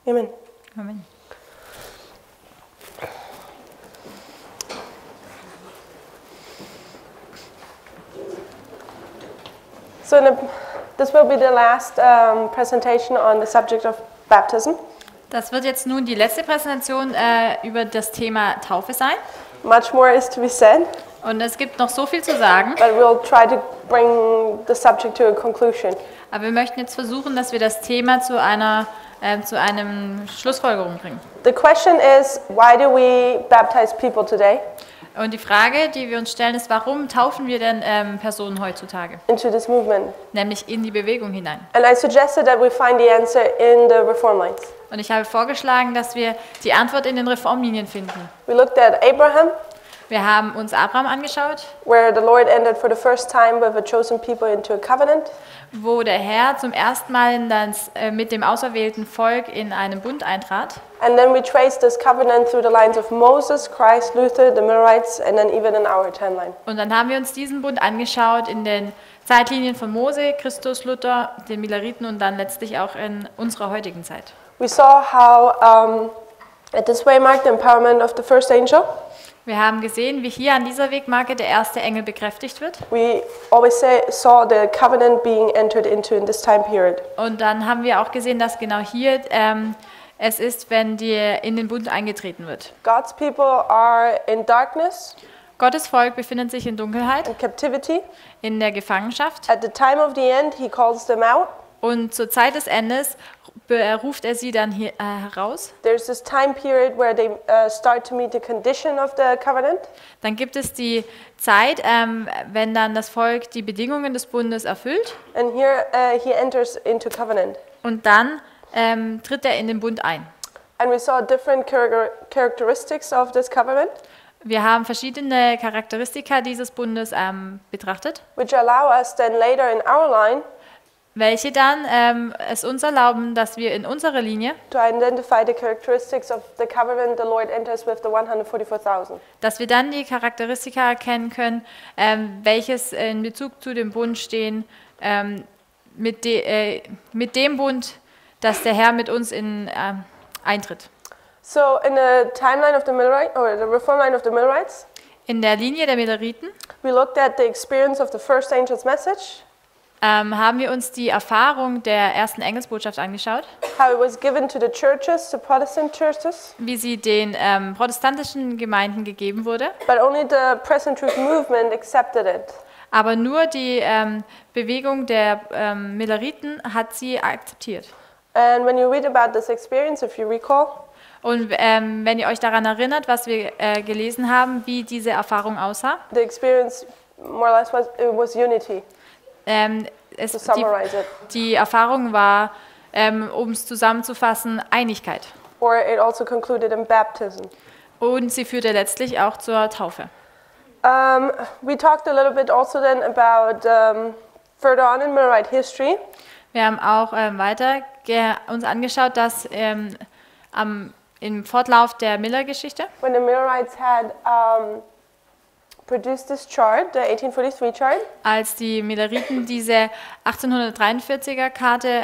Amen. Amen. So this will be the last presentation on the subject of baptism. Das wird jetzt nun die letzte Präsentation über das Thema Taufe sein. Much more is to be said, Und es gibt noch so viel zu sagen, but we'll try to bring the subject to a conclusion. aber wir möchten jetzt versuchen, dass wir das Thema zu einem Schlussfolgerung bringen. The question is, why do we baptize people today Und die Frage, die wir uns stellen, ist, warum taufen wir denn Personen heutzutage? into this movement? Nämlich in die Bewegung hinein. And I suggested that we find the answer in the Reformlines. Und ich habe vorgeschlagen, dass wir die Antwort in den Reformlinien finden. We looked at Abraham, Wir haben uns Abraham angeschaut, where the Lord entered for the first time with a chosen people into a covenant. wo der Herr zum ersten Mal mit dem auserwählten Volk in einen Bund eintrat. And then we traced this covenant through the lines of Moses, Christ, Luther, the Millerites, and then even in our timeline. Und dann haben wir uns diesen Bund angeschaut in den Zeitlinien von Mose, Christus, Luther, den Milleriten und dann letztlich auch in unserer heutigen Zeit. We saw how at this waymark the empowerment of the first angel. Wir haben gesehen, wie hier an dieser Wegmarke der erste Engel bekräftigt wird. We always saw the covenant being entered into in this time period. Und dann haben wir auch gesehen, dass genau hier es ist, wenn in den Bund eingetreten wird. God's people are in darkness, Gottes Volk befindet sich in Dunkelheit, in captivity. in der Gefangenschaft. At the time of the end, he calls them out. Und zur Zeit des Endes ruft er sie dann hier, heraus. There's this time period where they start to meet the condition of the covenant. Dann gibt es die Zeit, wenn dann das Volk die Bedingungen des Bundes erfüllt. And here he enters into covenant. Und dann tritt er in den Bund ein. And we saw different characteristics of this covenant, Wir haben verschiedene Charakteristika dieses Bundes betrachtet, which allow us then later in our line welche dann es uns erlauben, dass wir in unserer Linie, to identify the characteristics of the covenant the Lord enters with the 144,000. dass wir dann die Charakteristika erkennen können, welches in Bezug zu dem Bund stehen, mit dem Bund, dass der Herr mit uns eintritt. So in the timeline of the Millerite, or the Reformline of the Millerites, In der Linie der Milleriten we looked at the experience of the first angel's message, haben wir uns die Erfahrung der ersten Engelsbotschaft angeschaut, how it was given to the churches, to Protestant churches, wie sie den protestantischen Gemeinden gegeben wurde, but only the present truth movement accepted it. aber nur die Bewegung der Milleriten hat sie akzeptiert. And when you read about this experience, if you recall, Und wenn ihr euch daran erinnert, was wir gelesen haben, wie diese Erfahrung aussah, the experience more or less was unity, to summarize it. die Erfahrung war, um es zusammenzufassen, Einigkeit. Or it also concluded in baptism. Und sie führte letztlich auch zur Taufe. We talked a little bit also then about further on in Millerite history, Wir haben auch weiter uns angeschaut, dass im Fortlauf der Miller-Geschichte, when the Millerites had produced this chart, the 1843 chart, als die Milleriten diese 1843er Karte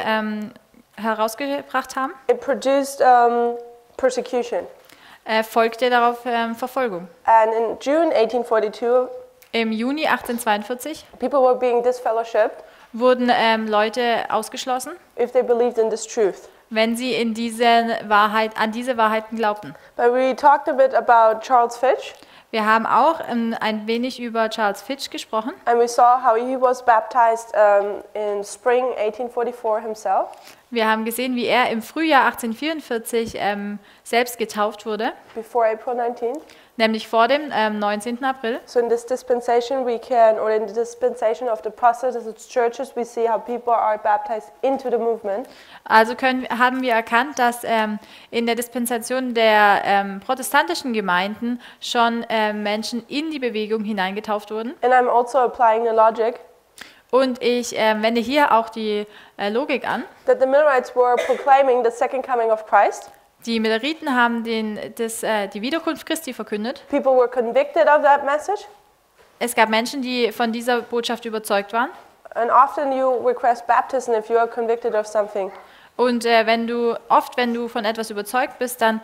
herausgebracht haben, it produced persecution. Folgte darauf Verfolgung. And in June 1842, Im Juni 1842 people were being disfellowshipped wurden Leute ausgeschlossen, if they believed in this truth. wenn sie an diese Wahrheiten glaubten. But we talked a bit about Charles Fitch, Wir haben auch ein wenig über Charles Fitch gesprochen. and we saw how he was baptized in spring 1844 himself, Wir haben gesehen, wie er im Frühjahr 1844 selbst getauft wurde, before April 19th. nämlich vor dem 19. April. So in this dispensation or in the dispensation of the Protestant churches, we see how people are baptized into the movement. Also haben wir erkannt, dass in der Dispensation der protestantischen Gemeinden schon Menschen in die Bewegung hineingetauft wurden. And I'm also applying the logic Und ich wende hier auch die Logik an. that the Millerites were proclaiming the second coming of Christ. Die Milleriten haben die Wiederkunft Christi verkündet. People were convicted of that message, Es gab Menschen, die von dieser Botschaft überzeugt waren. and often you request baptism if you are convicted of something. Und wenn du von etwas überzeugt bist, dann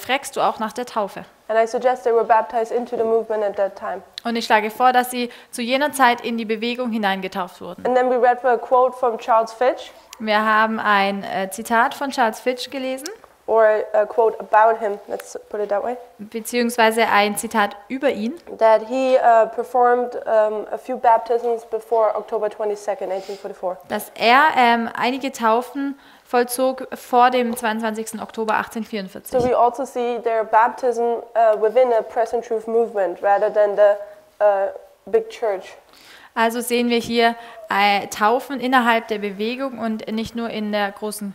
fragst du auch nach der Taufe. And I suggest they were baptized into the movement at that time. Und ich schlage vor, dass sie zu jener Zeit in die Bewegung hineingetauft wurden. And then we read a quote from Charles Fitch, Wir haben ein Zitat von Charles Fitch gelesen, or a quote about him, let's put it that way, beziehungsweise ein Zitat über ihn, that he performed a few baptisms before October 22nd, 1844. dass er einige Taufen vollzog vor dem 22. Oktober So 1844. we also see their baptism within a present truth movement rather than the big church. Also sehen wir hier Taufen innerhalb der Bewegung und nicht nur in einer großen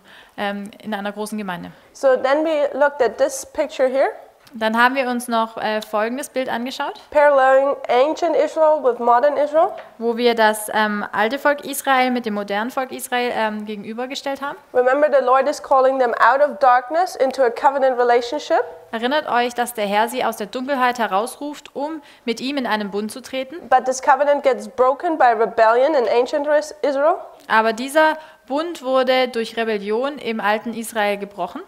Gemeinde. So then we looked at this picture here, Dann haben wir uns noch folgendes Bild angeschaut, paralleling ancient Israel with modern Israel. wo wir das alte Volk Israel mit dem modernen Volk Israel gegenübergestellt haben. Remember, the Lord is calling them out of darkness into a covenant relationship. Erinnert euch, dass der Herr sie aus der Dunkelheit herausruft, um mit ihm in einen Bund zu treten. But this covenant gets broken by rebellion in ancient Israel. Aber dieser Bund wurde durch Rebellion im alten Israel gebrochen.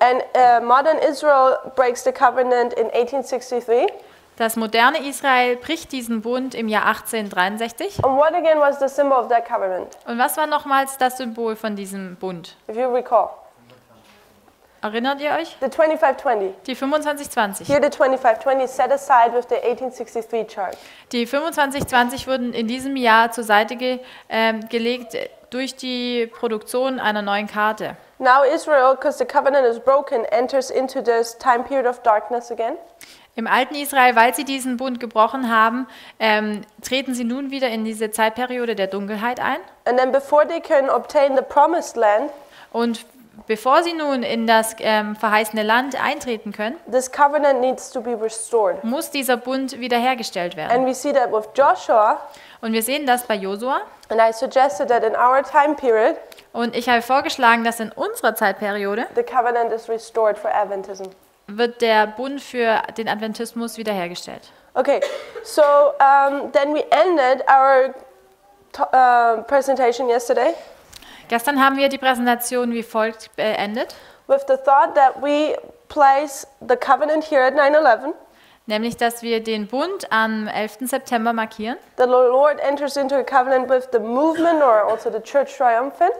And modern Israel breaks the covenant in 1863. Das moderne Israel bricht diesen Bund im Jahr 1863. And what again was the symbol of that covenant, Und was war nochmals das Symbol von diesem Bund? if you recall? Erinnert ihr euch? The 2520. Die 2520. Here the 2520 is set aside with the 1863 chart. Die 2520 wurden in diesem Jahr zur Seite gelegt durch die Produktion einer neuen Karte. Now Israel, because the covenant is broken, enters into this time period of darkness again. Im alten Israel, weil sie diesen Bund gebrochen haben, treten sie nun wieder in diese Zeitperiode der Dunkelheit ein. And then before they can obtain the promised land, Und bevor sie nun in das verheißene Land eintreten können, this covenant needs to be restored. muss dieser Bund wiederhergestellt werden. And we see that with Joshua, Und wir sehen das bei Josua. and I suggested that in our time period, Und ich habe vorgeschlagen, dass in unserer Zeitperiode the covenant is restored for Adventism. wird der Bund für den Adventismus wiederhergestellt. Okay, so then we ended our presentation yesterday Gestern haben wir die Präsentation wie folgt beendet, with the thought that we place the covenant here at 9/11. nämlich dass wir den Bund am 11. September markieren. The Lord enters into a covenant with the movement or also the church triumphant.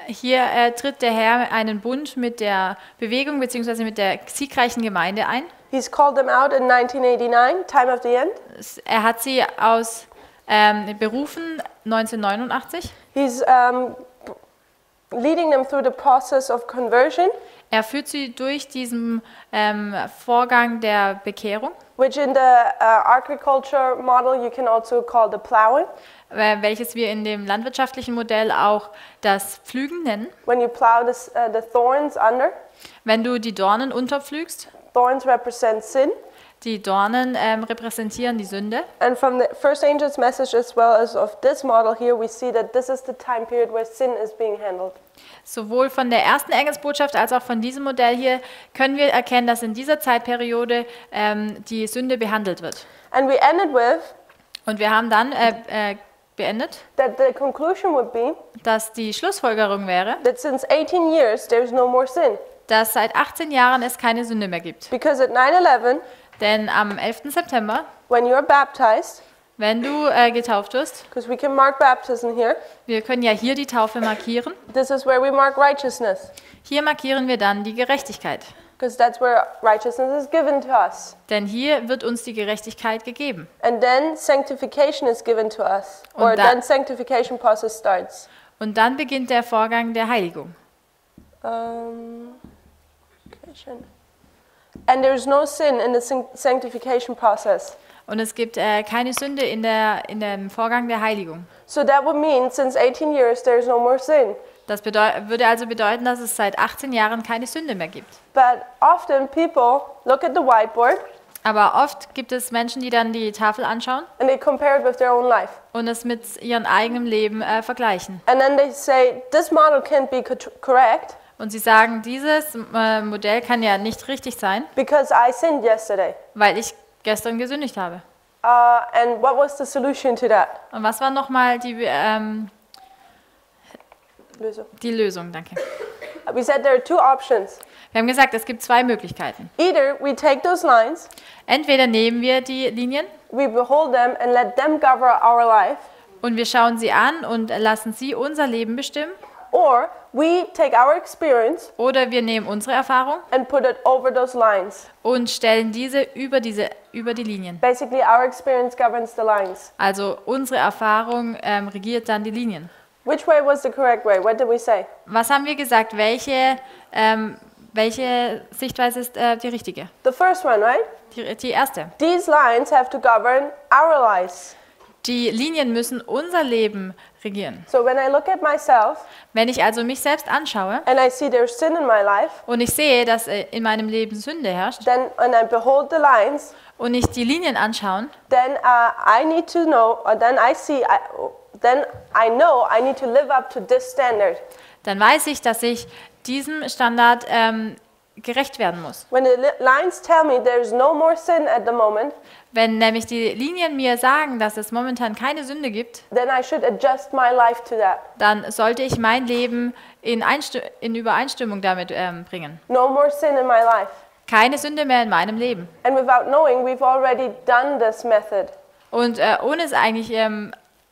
Hier tritt der Herr einen Bund mit der Bewegung bzw. mit der siegreichen Gemeinde ein. He's called them out in 1989, time of the end. Er hat sie berufen 1989. He's leading them through the process of conversion, Er führt sie durch diesen Vorgang der Bekehrung, which in the agriculture model you can also call the plowing. Welches wir in dem landwirtschaftlichen Modell auch das Pflügen nennen. When you plow the thorns under, Wenn du die Dornen unterpflügst, thorns represent sin. die Dornen repräsentieren die Sünde. And from the first angel's message as well as of this model here, we see that this is the time period where sin is being handled. Sowohl von der ersten Engelsbotschaft als auch von diesem Modell hier können wir erkennen, dass in dieser Zeitperiode die Sünde behandelt wird. And we ended with Und wir haben dann beendet, that the conclusion would be dass die Schlussfolgerung wäre, that since 18 years there's no more sin. dass seit 18 Jahren es keine Sünde mehr gibt. Because at 9/11, Denn am 11. September, when you're baptized, wenn du getauft wirst, because we can mark baptism here, wir können ja hier die Taufe markieren, this is where we mark righteousness. hier markieren wir dann die Gerechtigkeit. Because that's where righteousness is given to us. Denn hier wird uns die Gerechtigkeit gegeben. And then sanctification is given to us. Or Und da- then sanctification process starts. Und dann beginnt der Vorgang der Heiligung. And there's no sin in the sanctification process. Und es gibt keine Sünde in dem Vorgang der Heiligung. So that would mean since 18 years there's no more sin. Das würde also bedeuten, dass es seit 18 Jahren keine Sünde mehr gibt. But often people look at the whiteboard Aber oft gibt es Menschen, die dann die Tafel anschauen and they compare it with their own life. und es mit ihrem eigenen Leben vergleichen. And then they say, this model can't be correct Und sie sagen, dieses Modell kann ja nicht richtig sein, because I sinned yesterday. weil ich gestern gesündigt habe. And what was the solution to that? Und was war nochmal die Lösung? Danke. We said there are two options. Wir haben gesagt, es gibt zwei Möglichkeiten. Either we take those lines, Entweder nehmen wir die Linien we behold them and let them govern our life, und wir schauen sie an und lassen sie unser Leben bestimmen. or we take our experience Oder wir nehmen unsere Erfahrung and put it over those lines. und stellen diese über die Linien. Basically, our experience governs the lines. Also unsere Erfahrung regiert dann die Linien. Which way was the correct way? What did we say? Was haben wir gesagt? Welche Sichtweise ist die richtige? The first one, right? Die erste. These lines have to govern our lives. Die Linien müssen unser Leben regieren. So when I look at myself Wenn ich also mich selbst anschaue and I see there's sin in my life, und ich sehe, dass in meinem Leben Sünde herrscht then and I behold the lines, und ich die Linien anschaue, then I need to know, or then I know I need to live up to this standard. dann weiß ich, dass ich diesem Standard gerecht werden muss. When the lines tell me there's no more sin at the moment, Wenn nämlich die Linien mir sagen, dass es momentan keine Sünde gibt, then I should adjust my life to that. dann sollte ich mein Leben in Übereinstimmung damit bringen. No more sin in my life. Keine Sünde mehr in meinem Leben. And without knowing, we've already done this method. Und ohne es eigentlich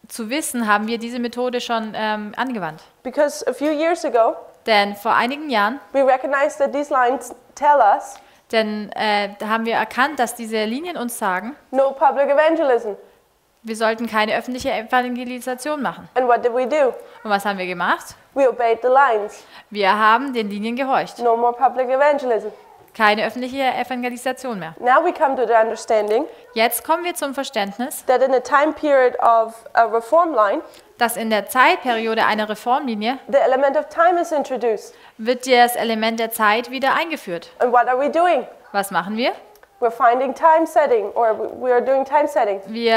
zu wissen, haben wir diese Methode schon angewandt. Because a few years ago, Denn vor einigen Jahren, we recognized that these lines tell us da haben wir erkannt, dass diese Linien uns sagen, no public evangelism. wir sollten keine öffentliche Evangelisation machen. And what did we do? Und was haben wir gemacht? We obeyed the lines. Wir haben den Linien gehorcht. No more public evangelism. Keine öffentliche Evangelisation mehr. Now we come to the understanding Jetzt kommen wir zum Verständnis, that in a time period of a Reformline, dass in der Zeitperiode einer Reformlinie the element of time is introduced. wird das Element der Zeit wieder eingeführt. And what are we doing? Was machen wir? We're finding time setting, or we are doing time setting. Wir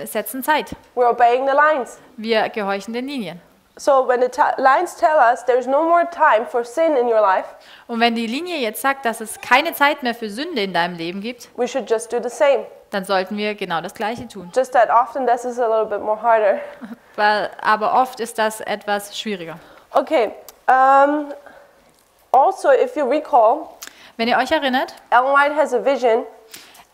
setzen Zeit. We're obeying the lines. Wir gehorchen den Linien. So when the lines tell us there's no more time for sin in your life, Und wenn die Linie jetzt sagt, dass es keine Zeit mehr für Sünde in deinem Leben gibt, we should just do the same. dann sollten wir genau das Gleiche tun. Just that often this is a little bit more harder. Aber oft ist das etwas schwieriger. Okay. Also, if you recall, Wenn ihr euch erinnert, Ellen White has a vision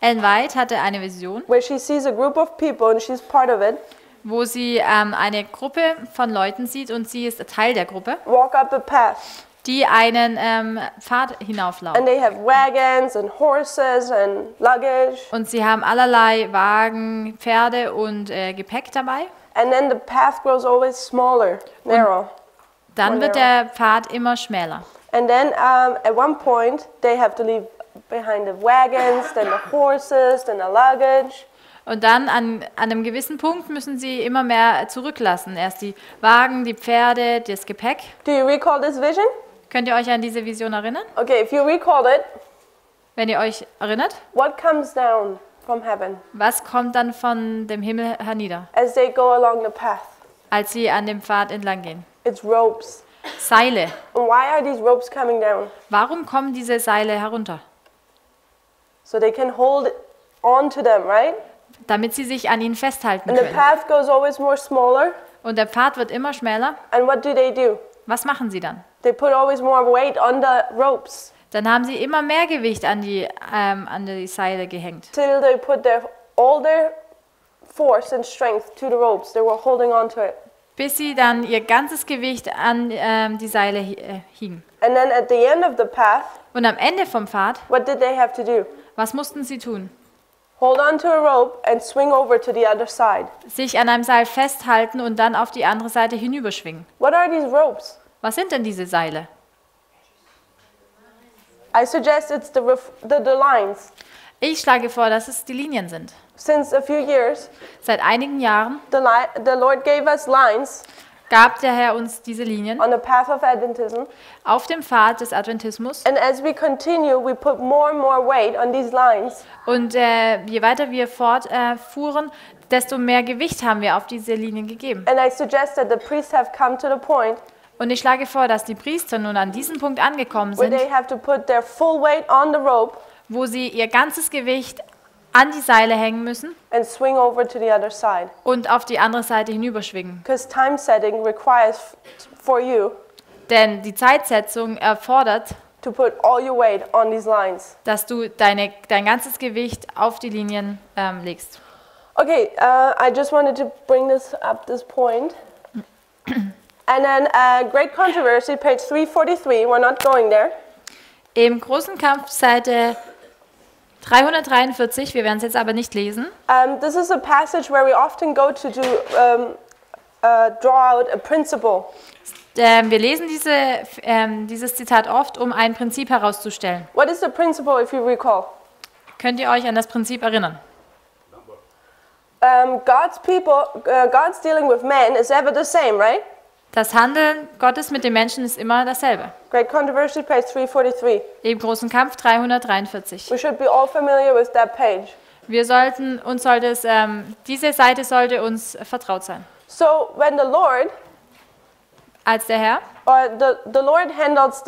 Ellen White hatte eine Vision, where she sees a group of people and she's part of it, wo sie eine Gruppe von Leuten sieht und sie ist Teil der Gruppe, walk up a path. die einen Pfad hinauflaufen. And they have wagons and horses and luggage. Und sie haben allerlei Wagen, Pferde und Gepäck dabei. And then the path grows always smaller, narrow. Dann wird der Pfad immer schmäler. And then at one point, they have to leave behind the wagons, then the horses, then the luggage. Und dann an einem gewissen Punkt müssen sie immer mehr zurücklassen. Erst die Wagen, die Pferde, das Gepäck. Do you recall this vision? Könnt ihr euch an diese Vision erinnern? Okay, if you recall it, Wenn ihr euch erinnert, what comes down from heaven was kommt dann von dem Himmel hernieder, as they go along the path? als sie an dem Pfad entlang gehen? It's ropes. Seile. And why are these ropes coming down? Warum kommen diese Seile herunter? So they can hold on to them, right? Damit sie sich an ihnen festhalten And the können. path goes always more smaller. Und der Pfad wird immer schmäler. And what do? Was machen sie dann? They put always more weight on the ropes Dann haben sie immer mehr Gewicht an die Seile gehängt, till they put all their force and strength to the ropes. They were holding on to it. bis sie dann ihr ganzes Gewicht an die Seile hingen. And then at the end of the path, Und am Ende vom Pfad, what did they have to do? was mussten sie tun? Hold on to a rope and swing over to the other side. Sich an einem Seil festhalten und dann auf die andere Seite hinüberschwingen. What are these ropes? Was sind denn diese Seile? I suggest it's the lines. Ich schlage vor, dass es die Linien sind. Since a few years, Seit einigen Jahren the Lord gave us lines gab der Herr uns diese Linien on the path of Adventism. auf dem Pfad des Adventismus. And as we continue, we put more and more weight on these lines. Und je weiter wir fortfuhren, desto mehr Gewicht haben wir auf diese Linien gegeben. And I suggest that the priests have come to the point Und ich schlage vor, dass die Priester nun an diesem Punkt angekommen where sind, they have to put their full weight on the rope wo sie ihr ganzes Gewicht an die Seile hängen müssen and swing over to the other side. und auf die andere Seite hinüberschwingen. Because time setting requires for you Denn die Zeitsetzung erfordert, to put all your weight on these lines. dass du dein ganzes Gewicht auf die Linien legst. Okay, I just wanted to bring this up this point. And then Great Controversy, page 343, we're not going there. Im großen Kampf, Seite 343, wir werden es jetzt aber nicht lesen. This is a passage where we often go to draw out a principle. Wir lesen dieses Zitat oft, um ein Prinzip herauszustellen. What is the principle, if you recall? Könnt ihr euch an das Prinzip erinnern? God's dealing with man is ever the same, right? Das Handeln Gottes mit den Menschen ist immer dasselbe. Great Controversy, page 343. Im großen Kampf 343. We should be all familiar with that page. Diese Seite sollte uns vertraut sein. So when the Lord, Als der Herr, or the Lord handles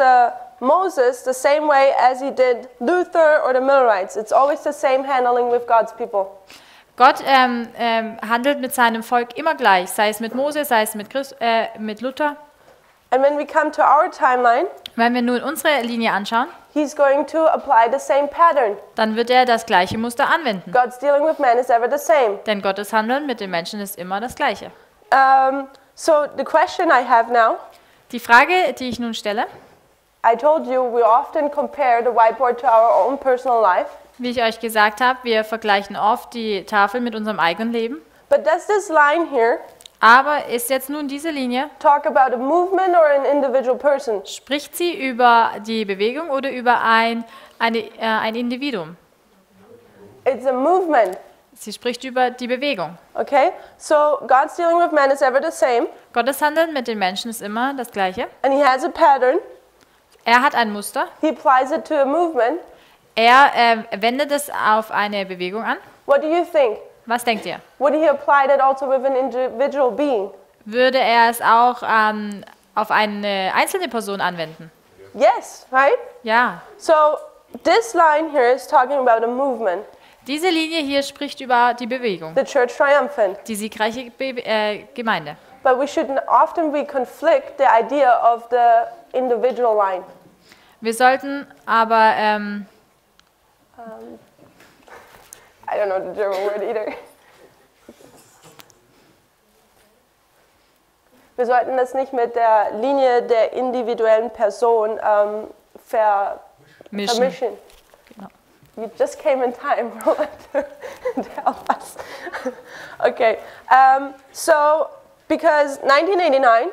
Moses the same way as he did Luther or the Millerites, it's always the same handling with God's people. Gott handelt mit seinem Volk immer gleich, sei es mit Mose, sei es mit Luther. And when we come to our timeline, Wenn wir nun unsere Linie anschauen, he's going to apply the same pattern. dann wird er das gleiche Muster anwenden. God's dealing with man is ever the same. Denn Gottes Handeln mit den Menschen ist immer das gleiche. So the question I have now, Die Frage, die ich nun stelle, I told you we often compare the whiteboard to our own personal life. wie ich euch gesagt habe, wir vergleichen oft die Tafel mit unserem eigenen Leben. But does this line here Aber ist jetzt nun diese Linie, talk about a movement or an individual person? spricht sie über die Bewegung oder über ein Individuum? It's a movement. Sie spricht über die Bewegung. Okay? So God's dealing with man is ever the same, Gottes Handeln mit den Menschen ist immer das gleiche. and he has a pattern. Er hat ein Muster. He applies it to a movement. Er wendet es auf eine Bewegung an. What do you think? Was denkt ihr? Would he apply that also with an individual being? Würde er es auch auf eine einzelne Person anwenden? Yes, right? Ja. So this line here is talking about a movement, Diese Linie hier spricht über die Bewegung, the church triumphant. die siegreiche Gemeinde. But we shouldn't often conflict the idea of the individual line. Wir sollten aber, I don't know the German word either. Wir sollten das nicht mit der Linie der individuellen Person mischen. vermischen. Genau. You just came in time, Roland, to help us. Okay, so because 1989,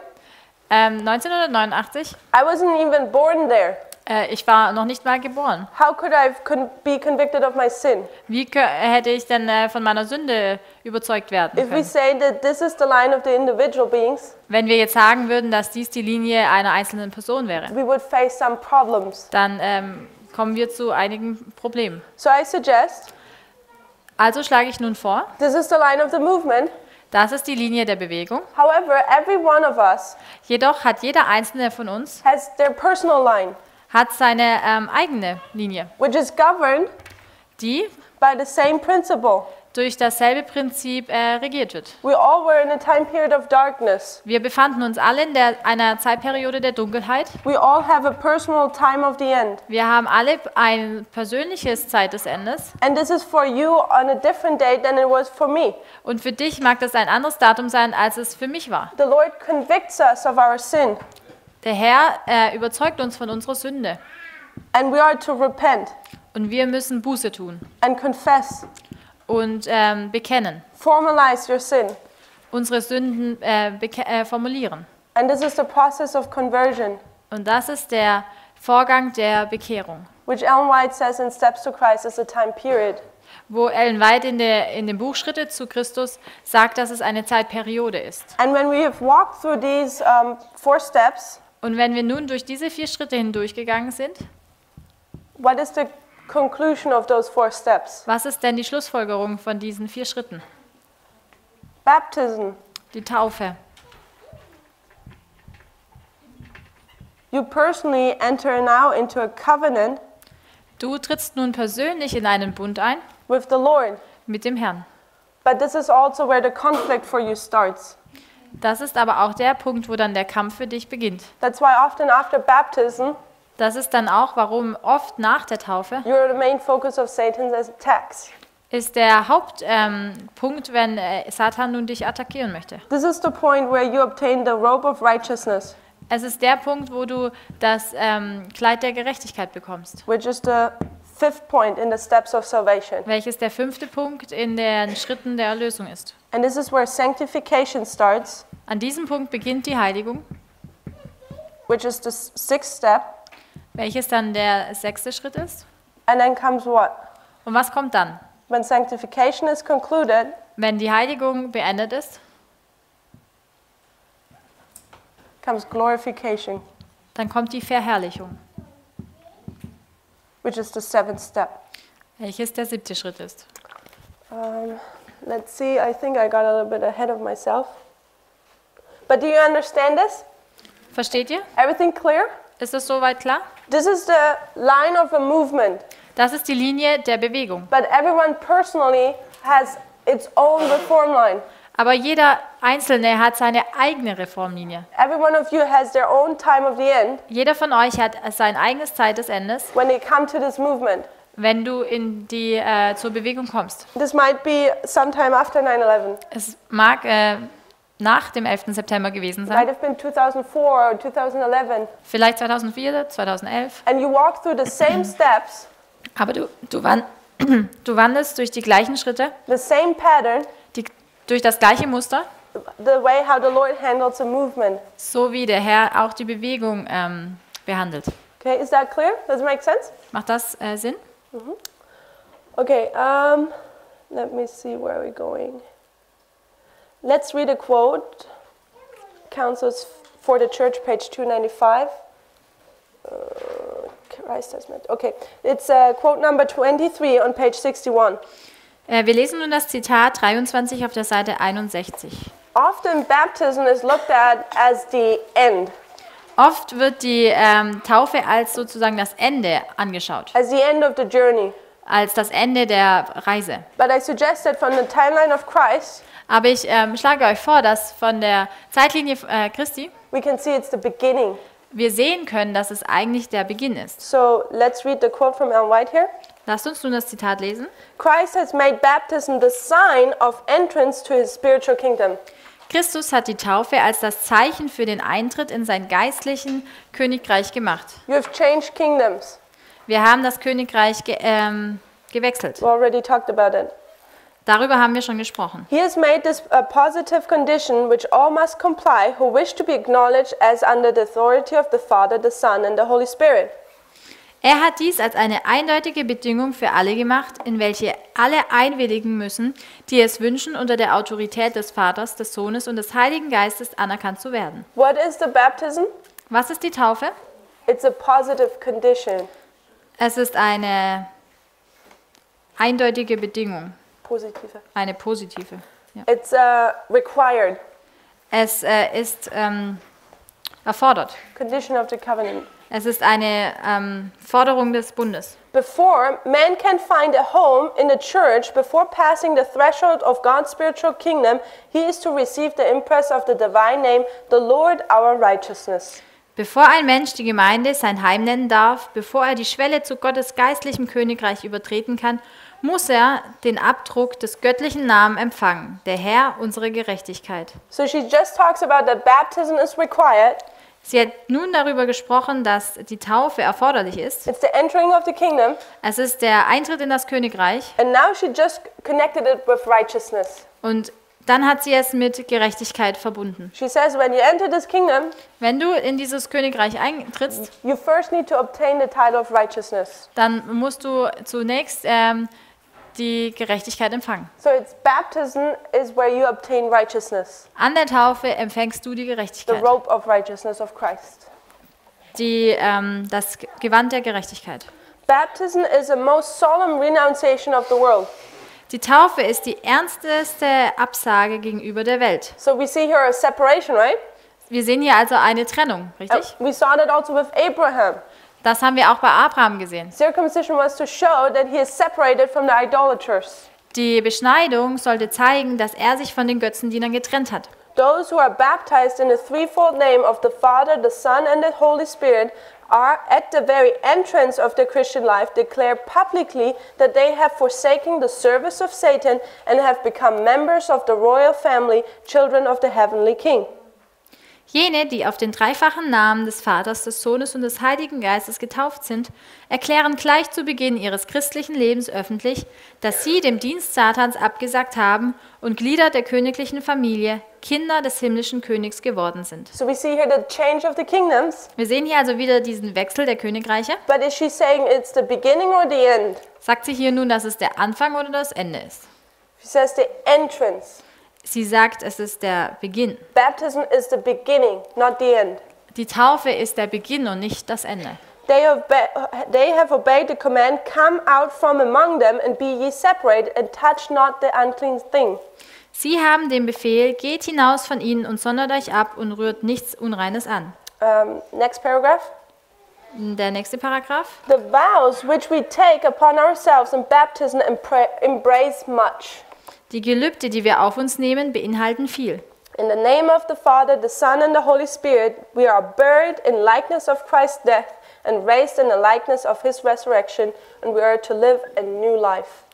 1989, I wasn't even born there. ich war noch nicht mal geboren. How could I be convicted of my sin? Wie hätte ich denn von meiner Sünde überzeugt werden If we können? say that this is the line of the individual beings, Wenn wir jetzt sagen würden, dass dies die Linie einer einzelnen Person wäre, we would face some problems. dann kommen wir zu einigen Problemen. So I suggest, Also schlage ich nun vor, this is the line of the movement. das ist die Linie der Bewegung. However, every one of us Jedoch hat jeder einzelne von uns has their personal line, hat seine eigene Linie, which is governed die by the same principle. durch dasselbe Prinzip regiert wird. We all were in a time period of darkness. Wir befanden uns alle in einer Zeitperiode der Dunkelheit. We all have a personal time of the end. Wir haben alle ein persönliches Zeit des Endes. And this is for you on a different date than it was for me. Und für dich mag das ein anderes Datum sein, als es für mich war. The Lord convicts us of our sin, Der Herr überzeugt uns von unserer Sünde. and we are to repent Und wir müssen Buße tun and confess, und bekennen. formalize your sin. Unsere Sünden formulieren. And this is the process of conversion, Und das ist der Vorgang der Bekehrung. which Ellen White says in Steps to Christ is a time period. Wo Ellen White in dem Buch Schritte zu Christus sagt, dass es eine Zeitperiode ist. And when we have walked through these 4 steps, Und wenn wir nun durch diese 4 Schritte hindurchgegangen sind, what is the conclusion of those 4 steps? was ist denn die Schlussfolgerung von diesen 4 Schritten? Baptism. Die Taufe. You personally enter now into a covenant Du trittst nun persönlich in einen Bund ein with the Lord. mit dem Herrn. But this is also where the conflict for you starts. Das ist aber auch der Punkt, wo dann der Kampf für dich beginnt. That's why often after baptism, Das ist dann auch, warum oft nach der Taufe you're the main focus of Satan's attacks. ist der Hauptpunkt, wenn Satan nun dich attackieren möchte. This is the point where you obtain the robe of righteousness, Es ist der Punkt, wo du das Kleid der Gerechtigkeit bekommst, which is the fifth point in the steps of salvation. welches der 5. Punkt in den Schritten der Erlösung ist. And this is where sanctification starts, An diesem Punkt beginnt die Heiligung, which is the sixth step. welches dann der 6. Schritt ist. And then comes what? Und was kommt dann? When sanctification is concluded, Wenn die Heiligung beendet ist, comes glorification, dann kommt die Verherrlichung, which is the seventh step. welches der 7. Schritt ist. Let's see, I think I got a little bit ahead of myself. But do you understand this? Versteht ihr? Everything clear? Ist das soweit klar? This is the line of a movement, Das ist die Linie der Bewegung. but everyone personally has its own reform line. Aber jeder Einzelne hat seine eigene Reformlinie. Every one of you has their own time of the end Jeder von euch hat sein eigenes Zeit des Endes, when they come to this movement. wenn du in die, zur Bewegung kommst. This might be sometime after 9/11. Es mag nach dem 11. September gewesen It might sein, have been 2004 or 2011. vielleicht 2004, 2011. And you walk through the same steps, Aber du wandelst durch die gleichen Schritte, the same pattern, durch das gleiche Muster, the way how the Lord handles a movement. so wie der Herr auch die Bewegung behandelt. Okay, is that clear? Does it make sense? Macht das Sinn? Okay, let me see where we're going. Let's read a quote. Counsels for the Church, page 295. Christ has met. Okay, it's quote number 23 on page 61. Wir lesen nun das Zitat 23 auf der Seite 61. Often baptism is looked at as the end, Oft wird die Taufe als sozusagen das Ende angeschaut, as the end of the journey. als das Ende der Reise. But I suggest that from the timeline of Christ, Aber ich schlage euch vor, dass von der Zeitlinie Christi we can see it's the beginning. wir sehen können, dass es eigentlich der Beginn ist. So let's read the quote from Ellen White here. Lasst uns nun das Zitat lesen. Christ has made baptism the sign of entrance to his spiritual kingdom. Christus hat die Taufe als das Zeichen für den Eintritt in sein geistlichen Königreich gemacht. You have changed kingdoms. Wir haben das Königreich gewechselt. We already talked about it. Darüber haben wir schon gesprochen. He has made this a positive condition which all must comply who wish to be acknowledged as under the authority of the Father, the Son, and the Holy Spirit. Er hat dies als eine eindeutige Bedingung für alle gemacht, in welche alle einwilligen müssen, die es wünschen, unter der Autorität des Vaters, des Sohnes und des Heiligen Geistes anerkannt zu werden. What is the baptism? Was ist die Taufe? It's a positive condition. Es ist eine eindeutige Bedingung, Positive. eine positive. Ja. It's required. Es ist erfordert. Condition of the covenant. Es ist eine Forderung des Bundes. Before man can find a home in the church, before passing the threshold of God's spiritual kingdom, he is to receive the impress of the divine name, the Lord our righteousness. Bevor ein Mensch die Gemeinde sein Heim nennen darf, bevor er die Schwelle zu Gottes geistlichem Königreich übertreten kann, muss er den Abdruck des göttlichen Namen empfangen, der Herr, unsere Gerechtigkeit. So she just talks about that baptism is required. Sie hat nun darüber gesprochen, dass die Taufe erforderlich ist. It's the entering of the kingdom. Es ist der Eintritt in das Königreich. And now she just connected it with righteousness. Und dann hat sie es mit Gerechtigkeit verbunden. She says when you enter this kingdom, Wenn du in dieses Königreich eintrittst, you first need to obtain the title of righteousness. dann musst du zunächst die Gerechtigkeit empfangen. So it's baptism is where you obtain righteousness. An der Taufe empfängst du die The Gerechtigkeit, robe of righteousness of Christ. das Gewand der Gerechtigkeit. Baptism is a most solemn renunciation of the world. Die Taufe ist die ernsteste Absage gegenüber der Welt. So we see here a separation, right? Wir sehen hier also eine Trennung, richtig? We saw that also with Abraham. Das haben wir auch bei Abraham gesehen. Circumcision was to show that he is separated from the idolaters. Die Beschneidung sollte zeigen, dass er sich von den Götzendienern getrennt hat. Those who are baptized in the threefold name of the Father, the Son, and the Holy Spirit are at the very entrance of their Christian life declare publicly that they have forsaken the service of Satan and have become members of the royal family, children of the heavenly King. Jene, die auf den dreifachen Namen des Vaters, des Sohnes und des Heiligen Geistes getauft sind, erklären gleich zu Beginn ihres christlichen Lebens öffentlich, dass sie dem Dienst Satans abgesagt haben und Glieder der königlichen Familie, Kinder des himmlischen Königs geworden sind. So we see here the change of the kingdoms. Wir sehen hier also wieder diesen Wechsel der Königreiche. But is she saying it's the beginning or the end? Sagt sie hier nun, dass es der Anfang oder das Ende ist? She says the entrance. Sie sagt, es ist der Beginn. Baptism is the beginning, not the end. Die Taufe ist der Beginn und nicht das Ende. They have obeyed the command, come out from among them and be ye separate and touch not the unclean thing. Sie haben den Befehl, geht hinaus von ihnen und sondert euch ab und rührt nichts Unreines an. Next paragraph. Der nächste Paragraph. The vows which we take upon ourselves in baptism embrace much. Die Gelübde, die wir auf uns nehmen, beinhalten viel. In the name of the Father, the Son, and the Holy Spirit, we are buried in likeness of Christ's death and raised in the likeness of his resurrection, and we are to live a new life.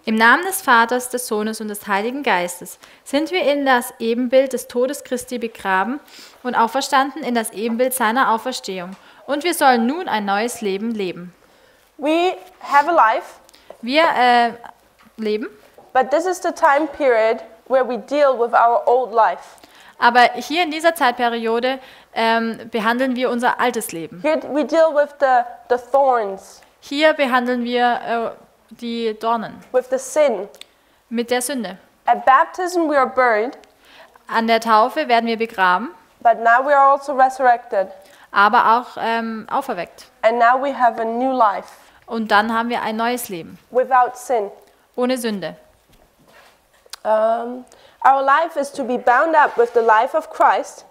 Im Namen des Vaters, des Sohnes und des Heiligen Geistes sind wir in das Ebenbild des Todes Christi begraben und auferstanden in das Ebenbild seiner Auferstehung. Und wir sollen nun ein neues Leben leben. We have a life, Wir leben, but this is the time period where we deal with our old life. aber hier in dieser Zeitperiode behandeln wir unser altes Leben. Here we deal with the thorns, Hier behandeln wir die Dornen with the sin. mit der Sünde. At baptism we are buried, An der Taufe werden wir begraben, but now we are also resurrected, aber auch auferweckt. and now we have a new life Und dann haben wir ein neues Leben, without sin. ohne Sünde. Our life is to be bound up with the life of Christ.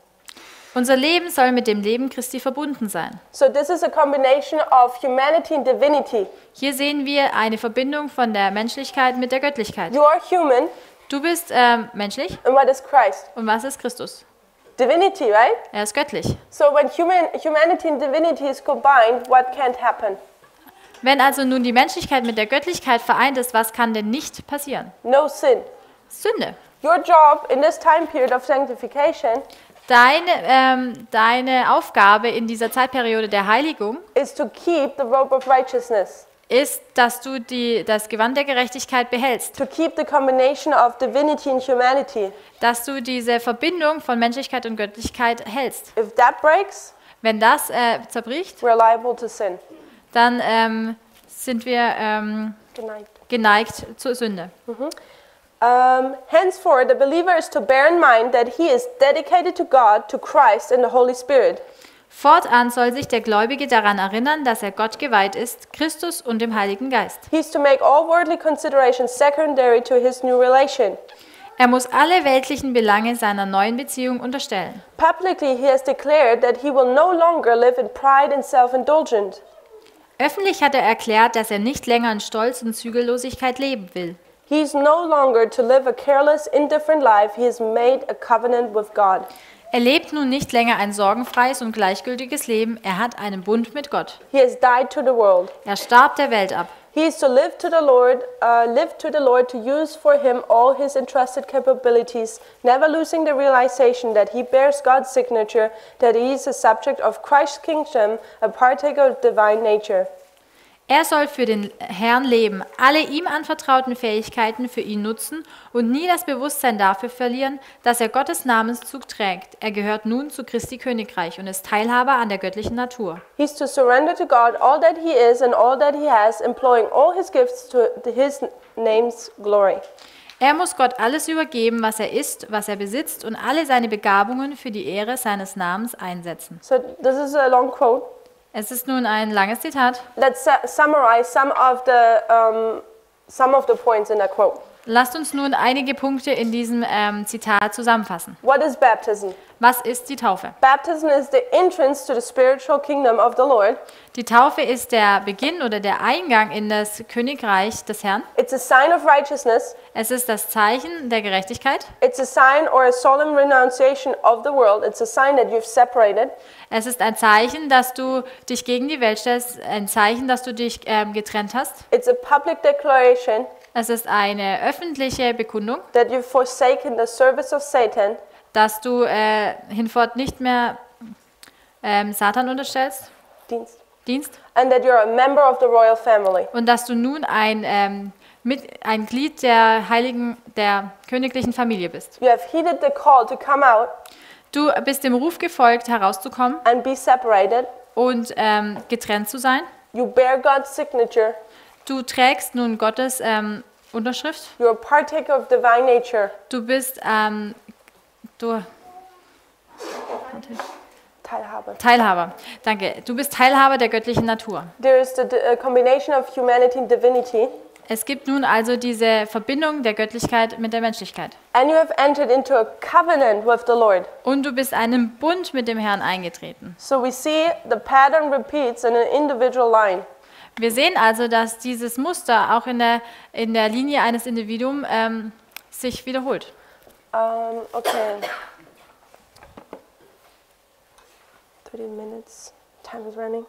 Unser Leben soll mit dem Leben Christi verbunden sein. So this is a combination of humanity and divinity. Hier sehen wir eine Verbindung von der Menschlichkeit mit der Göttlichkeit. You are human, Du bist menschlich and what is Christ? und was ist Christus? Divinity, right? Er ist göttlich. So when humanity and divinity is combined, what can't happen? Wenn also nun die Menschlichkeit mit der Göttlichkeit vereint ist, was kann denn nicht passieren? No sin. Sünde. Your job in this time period of sanctification Deine Aufgabe in dieser Zeitperiode der Heiligung is to keep the robe of righteousness, ist, dass du das Gewand der Gerechtigkeit behältst, to keep the combination of divinity and humanity. dass du diese Verbindung von Menschlichkeit und Göttlichkeit hältst. If that breaks, Wenn das zerbricht, we're liable to sin. dann sind wir geneigt zur Sünde. Henceforth, the believer is to bear in mind that he is dedicated to God, to Christ, and the Holy Spirit. Fortan soll sich der Gläubige daran erinnern, dass er Gott geweiht ist, Christus und dem Heiligen Geist. He is to make all worldly considerations secondary to his new relation. Er muss alle weltlichen Belange seiner neuen Beziehung unterstellen. Publicly, he has declared that he will no longer live in pride and self-indulgence. Öffentlich hat er erklärt, dass er nicht länger in Stolz und Zügellosigkeit leben will. He is no longer to live a careless, indifferent life. He has made a covenant with God. Er lebt nun nicht länger ein sorgenfreies und gleichgültiges Leben, er hat einen Bund mit Gott. He has died to the world. Er starb der Welt ab. He is to live to the Lord to use for him all his entrusted capabilities, never losing the realization that he bears God's signature, that he is a subject of Christ's kingdom, a partaker of divine nature. Er soll für den Herrn leben, alle ihm anvertrauten Fähigkeiten für ihn nutzen und nie das Bewusstsein dafür verlieren, dass er Gottes Namenszug trägt. Er gehört nun zu Christi Königreich und ist Teilhaber an der göttlichen Natur. He is to surrender to God all that he is and all that he has, employing all his gifts to his name's glory. Er muss Gott alles übergeben, was er ist, was er besitzt und alle seine Begabungen für die Ehre seines Namens einsetzen. So this is a long quote. Es ist nun ein langes Zitat. Let's summarize some of the points in that quote. Lasst uns nun einige Punkte in diesem Zitat zusammenfassen. What is baptism? Was ist die Taufe? Baptism is the entrance to the spiritual kingdom of the Lord. Die Taufe ist der Beginn oder der Eingang in das Königreich des Herrn. It's a sign of righteousness. Es ist das Zeichen der Gerechtigkeit. It's a sign or a solemn renunciation of the world. It's a sign that you've separated. Es ist ein Zeichen, dass du dich gegen die Welt stellst, ein Zeichen, dass du dich getrennt hast. It's a public declaration Es ist eine öffentliche Bekundung, that you've forsaken the service of Satan. dass du hinfort nicht mehr Satan unterstellst, Dienst, And that you're a member of the royal family. und dass du nun ein Glied der der königlichen Familie bist. You have heeded the call to come out Du bist dem Ruf gefolgt, herauszukommen and be separated. und getrennt zu sein. You bear God's signature. Du trägst nun Gottes Unterschrift. You're a partaker of divine nature. Du bist Teilhaber. Danke. Du bist Teilhaber der göttlichen Natur. There is the combination of humanity and divinity. Es gibt nun also diese Verbindung der Göttlichkeit mit der Menschlichkeit. And you have entered into a covenant with the Lord. Und du bist einen Bund mit dem Herrn eingetreten. So we see the pattern repeats in an individual line. Wir sehen also, dass dieses Muster auch in der Linie eines Individuums sich wiederholt. Okay. 30 minutes. Time is running.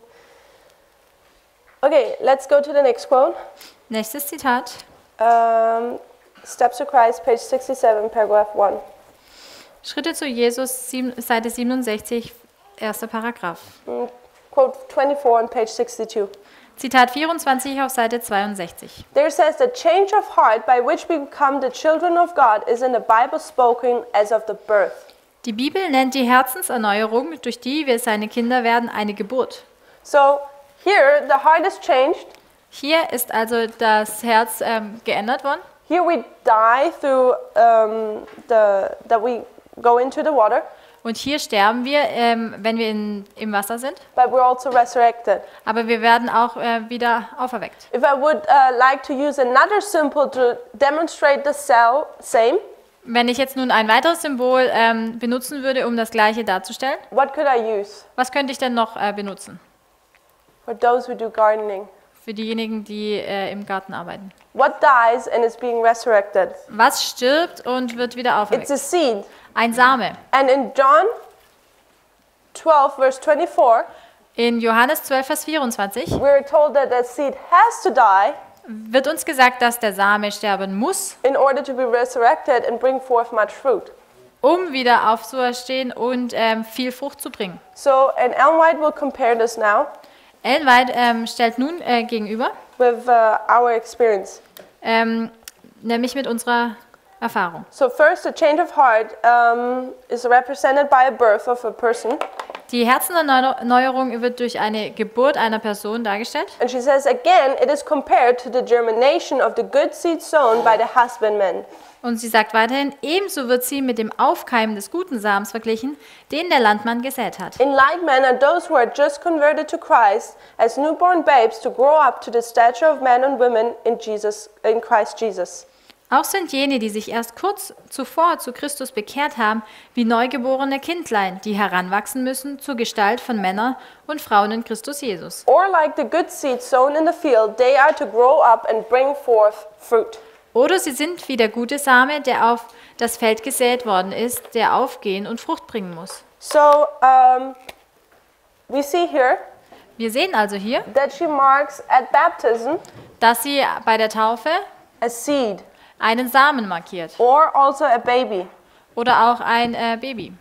Okay, let's go to the next quote. Nächstes Zitat. Steps to Christ, page 67, paragraph 1. Schritte zu Jesus, Seite 67, erster Paragraph. Quote 24 on page 62. Zitat 24 auf Seite 62. There says the change of heart by which we become the children of God is in the Bible spoken as of the birth. Die Bibel nennt die Herzenserneuerung, durch die wir seine Kinder werden, eine Geburt. So here the heart is changed. Hier ist also das Herz geändert worden. Here we die through that we go into the water. Und hier sterben wir, wenn wir im Wasser sind. But we're also resurrected. Aber wir werden auch wieder auferweckt. If I would like to use another symbol to demonstrate the same. Wenn ich jetzt nun ein weiteres Symbol benutzen würde, um das Gleiche darzustellen, what could I use? Was könnte ich denn noch benutzen? For those who do gardening. Für diejenigen, die im Garten arbeiten. What dies and is being resurrected? Was stirbt und wird wieder auferweckt? It's a seed. Ein Same. And in John 12, verse 24, in Johannes 12, Vers 24, we're told that the seed has to die, wird uns gesagt, dass der Same sterben muss, in order to be resurrected and bring forth much fruit. Um wieder aufzuerstehen und viel Frucht zu bringen. So, and Ellen White will compare this now. Ellen White stellt nun gegenüber with our experience. Nämlich mit unserer Erfahrung. So first, the change of heart is represented by a birth of a person. Die Herzenerneuerung wird durch eine Geburt einer Person dargestellt. And she says again, it is compared to the germination of the good seed sown by the husbandman. Und sie sagt weiterhin, ebenso wird sie mit dem Aufkeimen des guten Samens verglichen, den der Landmann gesät hat. In like manner, those who are just converted to Christ, as newborn babes, to grow up to the stature of men and women in Christ Jesus. Auch sind jene, die sich erst kurz zuvor zu Christus bekehrt haben, wie neugeborene Kindlein, die heranwachsen müssen zur Gestalt von Männern und Frauen in Christus Jesus. Or like the good seed sown in the field, they are to grow up and bring forth fruit. Oder sie sind wie der gute Same, der auf das Feld gesät worden ist, der aufgehen und Frucht bringen muss. So, we see here wir sehen also hier, that she marks at baptism dass sie bei der Taufe a seed, einen Samen markiert. or also a baby. Oder auch ein Baby.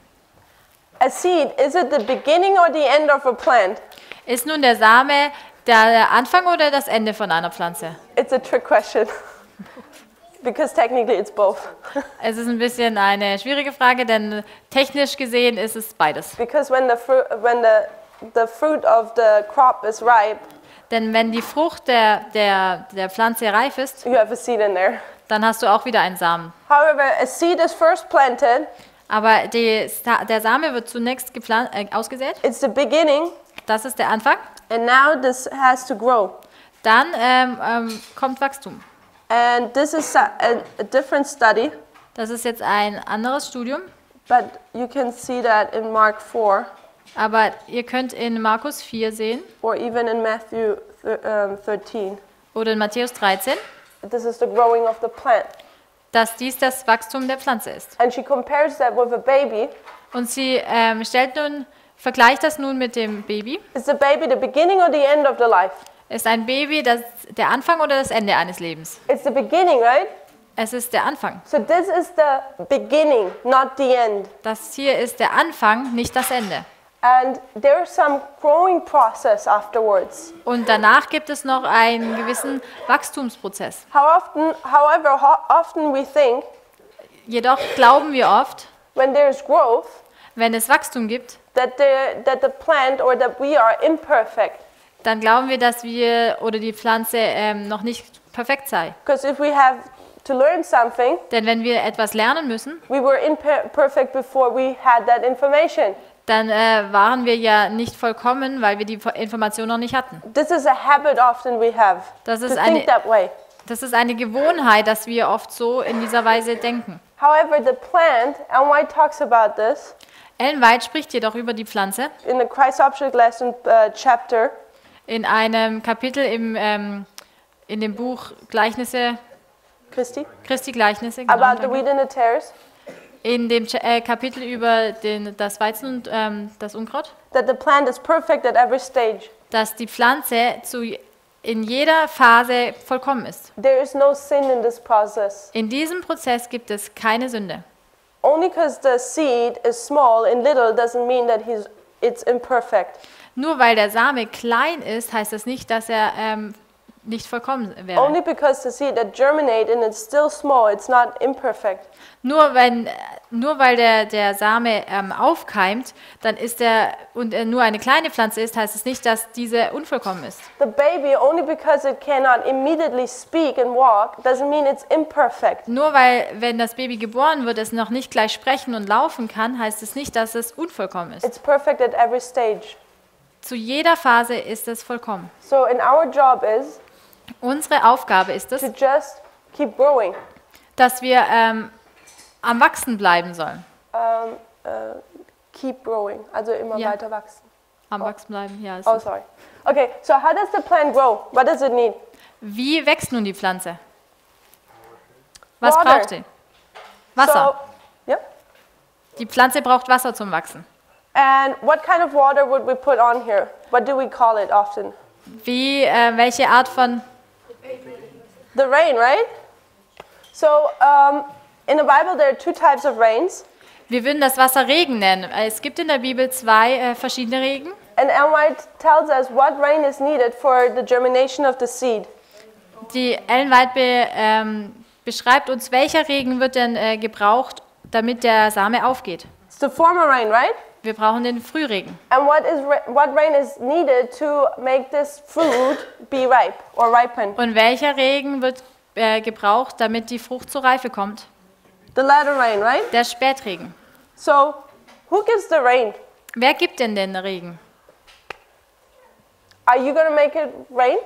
A seed, is it the beginning or the end of a plant? Ist nun der Same der Anfang oder das Ende von einer Pflanze? It's a trick question. Because technically it's both. Es ist ein bisschen eine schwierige Frage, denn technisch gesehen ist es beides. Because when the fruit of the crop is ripe, denn wenn die Frucht der Pflanze reif ist, you have a seed in there. Dann hast du auch wieder einen Samen. However, a seed is first planted. Aber der Same wird zunächst ausgesät. It's the beginning. Das ist der Anfang. And now this has to grow. Dann kommt Wachstum. And this is a different study, Das ist jetzt ein anderes Studium, but you can see that in Mark 4 aber ihr könnt in Markus 4 sehen or even in Matthew 13. oder in Matthäus 13, This is the growing of the plant. dass dies das Wachstum der Pflanze ist. And she compares that with a baby. Und sie vergleicht das nun mit dem Baby. Is the baby the beginning or the end of the life? Ist ein Baby der Anfang oder das Ende eines Lebens? It's the beginning, right? Es ist der Anfang. So this is the beginning, not the end. Das hier ist der Anfang, nicht das Ende. And there's some growing process afterwards. Und danach gibt es noch einen gewissen Wachstumsprozess. However, often we think Jedoch glauben wir oft, when there's growth wenn es Wachstum gibt, that the plant or that we are imperfect. dann glauben wir, dass wir oder die Pflanze noch nicht perfekt sei. Because if we have to learn something, Denn wenn wir etwas lernen müssen, we were imperfect before we had that information. dann waren wir ja nicht vollkommen, weil wir die Information noch nicht hatten. This is a habit often we have Das to ist think that way. eine Gewohnheit, dass wir oft so in dieser Weise denken. However, the plant, and White talks about this Ellen White spricht jedoch über die Pflanze in the Christ Object Lesson chapter, in einem Kapitel in dem Buch Gleichnisse, Christi Gleichnisse, genau, about the danke. wheat and the tares, In dem Kapitel über das Weizen und das Unkraut, that the plant is perfect at every stage. dass die Pflanze in jeder Phase vollkommen ist. There is no sin in this process. In diesem Prozess gibt es keine Sünde. Only because the seed is small and little doesn't mean that it's imperfect. Nur weil der Same klein ist, heißt das nicht, dass er nicht vollkommen wäre. Only because the seed that germinate and it's still small, it's not imperfect. Nur weil der Same aufkeimt, dann ist nur eine kleine Pflanze ist, heißt es nicht, dass diese unvollkommen ist. The baby, only because it cannot immediately speak and walk, doesn't mean it's imperfect. Nur weil, wenn das Baby geboren wird, es noch nicht gleich sprechen und laufen kann, heißt es nicht, dass es unvollkommen ist. It's perfect at every stage. Zu jeder Phase ist es vollkommen. So, and our job is Unsere Aufgabe ist es, to just keep growing. dass wir am Wachsen bleiben sollen. Keep growing, also immer Ja. weiter wachsen. Am Wachsen bleiben, ja. Oh, sorry. Okay, so how does the plant grow? What does it need? Wie wächst nun die Pflanze? Was Water. braucht sie? Wasser. So, yeah. Die Pflanze braucht Wasser zum Wachsen. And what kind of water would we put on here? What do we call it often? Welche Art von... The rain, right? So, in the Bible there are two types of rains. Wir würden das Wasser Regen nennen. Es gibt in der Bibel zwei verschiedene Regen. And Ellen White tells us what rain is needed for the germination of the seed. Die Ellen White beschreibt uns, welcher Regen wird denn gebraucht, damit der Same aufgeht. It's the former rain, right? Wir brauchen den Frühregen. And what rain is needed to make this fruit be ripe or ripen? Und welcher Regen wird gebraucht, damit die Frucht zur Reife kommt? The latter rain, right? Der Spätregen. So, who gives the rain? Wer gibt denn den Regen? Are you going to make it rain?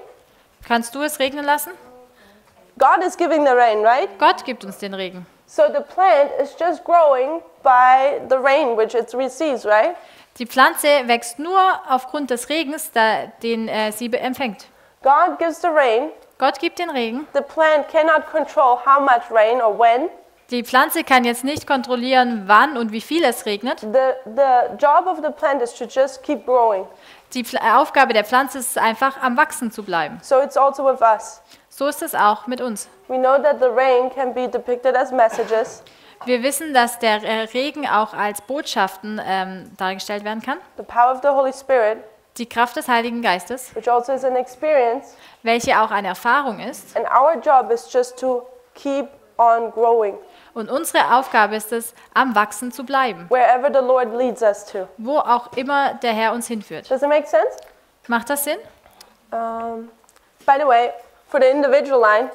Kannst du es regnen lassen? God is giving the rain, right? Gott gibt uns den Regen. So the plant is just growing by the rain which it receives, right? Die Pflanze wächst nur aufgrund des Regens, den sie empfängt. God gives the rain. Gott gibt den Regen. The plant cannot control how much rain or when. Die Pflanze kann jetzt nicht kontrollieren, wann und wie viel es regnet. The job of the plant is to just keep growing. Die Aufgabe der Pflanze ist einfach, am Wachsen zu bleiben. So it's also with us. So ist es auch mit uns. We know that the rain can be depicted as messages. Wir wissen, dass der Regen auch als Botschaften dargestellt werden kann. The power of the Holy Spirit, Die Kraft des Heiligen Geistes, which also is an experience. welche auch eine Erfahrung ist. And our job is just to keep on growing. Und unsere Aufgabe ist es, am Wachsen zu bleiben, Wherever the Lord leads us to. wo auch immer der Herr uns hinführt. Does it make sense? Macht das Sinn? By the way, for the individual line,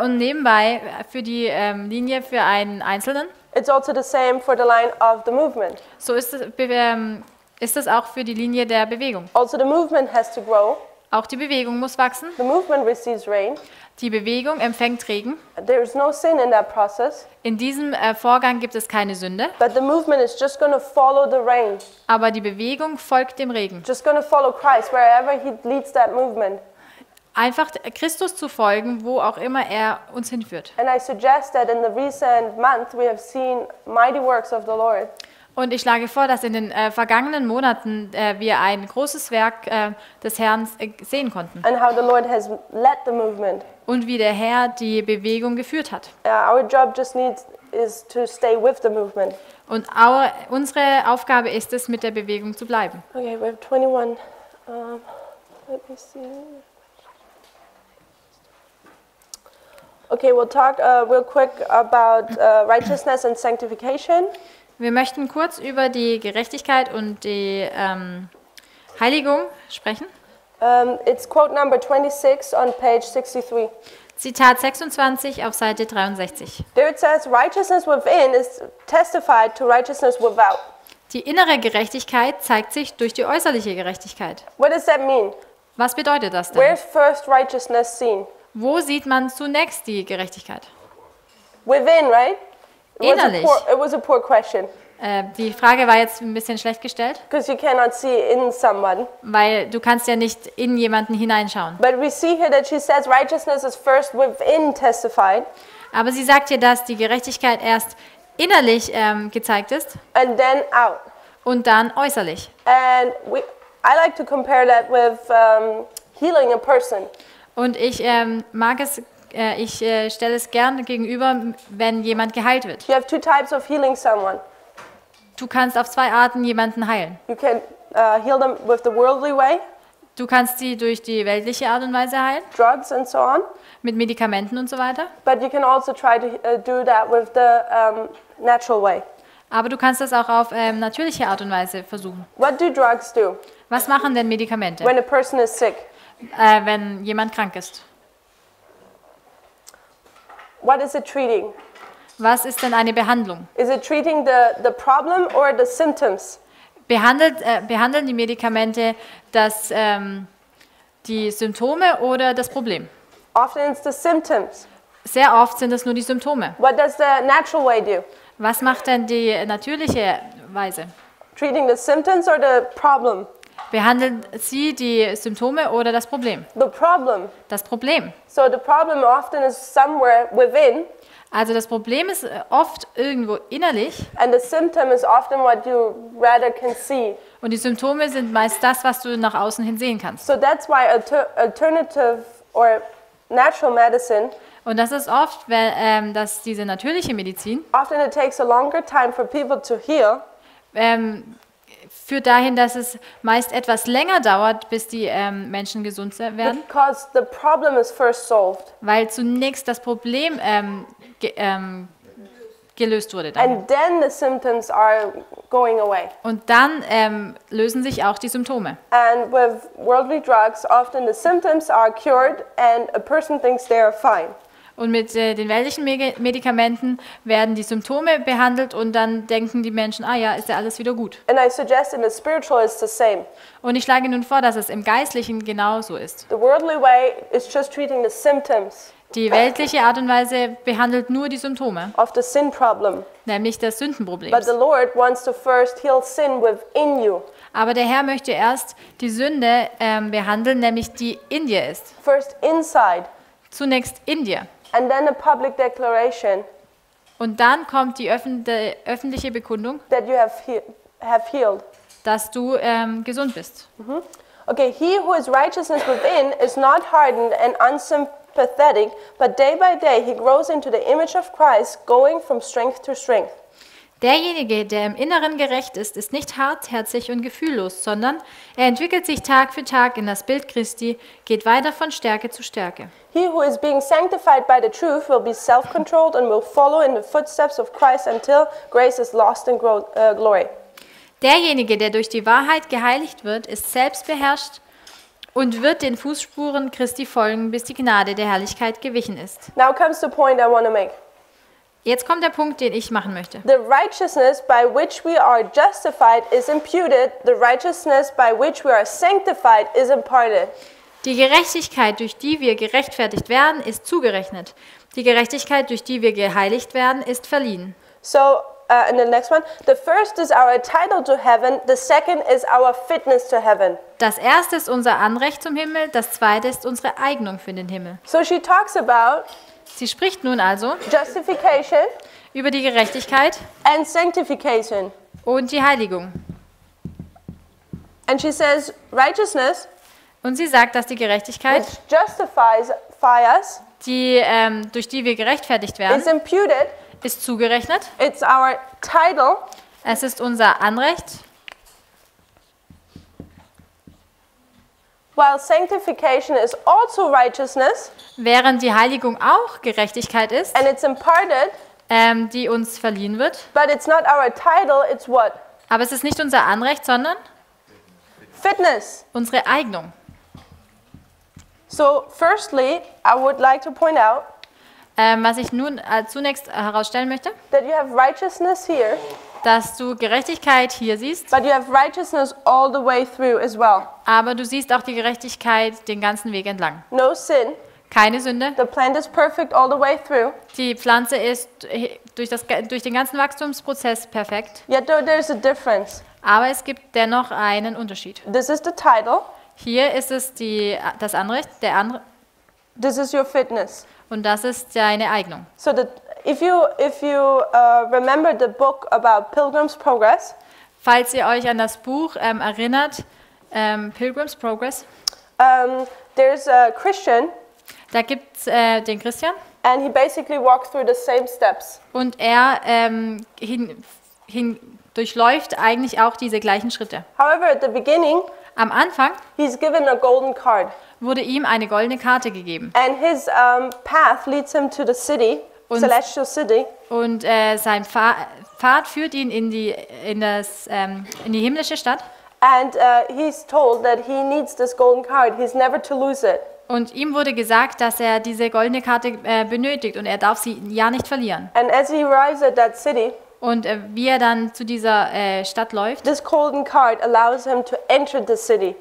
Und nebenbei für die Linie für einen Einzelnen, it's also the same for the line of the movement. so ist es auch für die Linie der Bewegung. Also the movement has to grow. Auch die Bewegung muss wachsen. The movement receives rain. Die Bewegung empfängt Regen. There is no sin in that process. In diesem Vorgang gibt es keine Sünde, But the movement is just going to follow the rain. aber die Bewegung folgt dem Regen. Just going to follow Christ wherever he leads that movement. Einfach Christus zu folgen, wo auch immer er uns hinführt. And I suggest that in the recent month we have seen mighty works of the Lord. Und ich schlage vor, dass in den vergangenen Monaten wir ein großes Werk des Herrn sehen konnten. And how the Lord has led the movement. Und wie der Herr die Bewegung geführt hat. Our job just is to stay with the movement. Und unsere Aufgabe ist es, mit der Bewegung zu bleiben. Okay, we have 21. Let me see. Okay, we'll talk real quick about righteousness and sanctification. Wir möchten kurz über die Gerechtigkeit und die Heiligung sprechen. It's quote number 26 on page 63. Zitat 26 auf Seite 63. There it says, righteousness within is testified to righteousness without. Die innere Gerechtigkeit zeigt sich durch die äußerliche Gerechtigkeit. What does that mean? Was bedeutet das denn? Where's first righteousness seen? Wo sieht man zunächst die Gerechtigkeit? Within, right? Innerlich. It was a poor question. Die Frage war jetzt ein bisschen schlecht gestellt, Because you cannot see in someone. weil du kannst ja nicht in jemanden hineinschauen. But we see here that she says righteousness is first within testified. Aber sie sagt hier, dass die Gerechtigkeit erst innerlich gezeigt ist And then out. und dann äußerlich. And I like to compare that with healing a person. Und ich mag es, ich stelle es gern gegenüber, wenn jemand geheilt wird. You have two types of healing someone. Du kannst auf zwei Arten jemanden heilen. You can heal them with the worldly way, Du kannst sie durch die weltliche Art und Weise heilen, drugs and so on. mit Medikamenten und so weiter. But you can also try to do that with the natural way. Aber du kannst das auch auf natürliche Art und Weise versuchen. What do drugs do Was machen denn Medikamente, when a person is sick? wenn jemand krank ist? What is it treating? Was ist denn eine Behandlung? Is it treating the problem or the symptoms? Behandeln die Medikamente die Symptome oder das Problem? Often it's the symptoms. Sehr oft sind es nur die Symptome. What does the natural way do? Was macht denn die natürliche Weise? Treating the symptoms or the problem? Behandelt sie die Symptome oder das Problem? The problem. Das Problem. So the problem often is somewhere within, Also das Problem ist oft irgendwo innerlich and the symptom is often what you rather can see. und die Symptome sind meist das, was du nach außen hin sehen kannst. So that's why alternative or natural medicine, Und das ist oft, dass diese natürliche Medizin often it takes a longer time for people to heal führt dahin, dass es meist etwas länger dauert, bis die Menschen gesund werden, because the problem is first solved. weil zunächst das Problem gelöst wurde. Dann. And then the symptoms are going away. Und dann lösen sich auch die Symptome. And with worldly drugs, often the symptoms are cured and a person thinks they are fine. Und mit den weltlichen Medikamenten werden die Symptome behandelt und dann denken die Menschen, ah ja, ist ja alles wieder gut. And I suggest in the spiritual it's the same. Und ich schlage nun vor, dass es im Geistlichen genauso ist. The worldly way is just treating the symptoms Die weltliche Art und Weise behandelt nur die Symptome, of the sin problem. nämlich das But Sündenproblem. the Lord wants to first heal sin within you. Aber der Herr möchte erst die Sünde behandeln, nämlich die in dir ist. First inside, Zunächst in dir. and then a public declaration Und dann kommt die öffentliche Bekundung, that you have healed. dass du gesund bist. Okay, he who is righteousness within is not hardened and unsympathetic, but day by day he grows into the image of Christ, going from strength to strength. Derjenige, der im Inneren gerecht ist, ist nicht hartherzig und gefühllos, sondern er entwickelt sich Tag für Tag in das Bild Christi, geht weiter von Stärke zu Stärke. He who is being sanctified by the truth will be self-controlled and will follow in the footsteps of Christ until grace is lost in glory. Derjenige, der durch die Wahrheit geheiligt wird, ist selbst beherrscht und wird den Fußspuren Christi folgen, bis die Gnade der Herrlichkeit gewichen ist. Now comes the point I want to make. Jetzt kommt der Punkt, den ich machen möchte. The righteousness by which we are justified is imputed. The righteousness by which we are sanctified is imparted. Die Gerechtigkeit, durch die wir gerechtfertigt werden, ist zugerechnet. Die Gerechtigkeit, durch die wir geheiligt werden, ist verliehen. So, and the next one, the first is our title to heaven, the second is our fitness to heaven. Das erste ist unser Anrecht zum Himmel, das zweite ist unsere Eignung für den Himmel. So she talks about Sie spricht nun also justification über die Gerechtigkeit and sanctification. und die Heiligung. And she says righteousness, Und sie sagt, dass die Gerechtigkeit, which justifies us, durch die wir gerechtfertigt werden, is imputed. ist zugerechnet. It's our title. Es ist unser Anrecht, While sanctification is also righteousness, während die Heiligung auch Gerechtigkeit ist, and it's imparted, die uns verliehen wird. but it's not our title, it's what? Aber es ist nicht unser Anrecht, sondern Fitness. unsere Eignung. So, firstly, I would like to point out Was ich nun zunächst herausstellen möchte, that you have righteousness here, dass du Gerechtigkeit hier siehst, but you have righteousness all the way through as well. aber du siehst auch die Gerechtigkeit den ganzen Weg entlang. No sin. Keine Sünde. The plant is perfect all the way through. Die Pflanze ist durch den ganzen Wachstumsprozess perfekt, Yet though there's a difference. aber es gibt dennoch einen Unterschied. This is the title. Hier ist es das Anrecht, This is your fitness. und das ist deine Eignung. So that if you remember the book about Pilgrim's Progress, Falls ihr euch an das Buch erinnert, Pilgrim's Progress, there's a Christian, da gibt es den Christian and he basically walks through the same steps. und er durchläuft eigentlich auch diese gleichen Schritte. However, at the beginning, Am Anfang he's given a golden card, wurde ihm eine goldene Karte gegeben and his path leads him to the city, Und- celestial city, und sein Pfad führt ihn in die himmlische Stadt and he's told that he needs this golden card. He's never to lose it. und ihm wurde gesagt, dass er diese goldene Karte benötigt und er darf sie ja nicht verlieren. And as he arrives at that city, Und wie er dann zu dieser Stadt läuft, this golden card allows him to enter the city.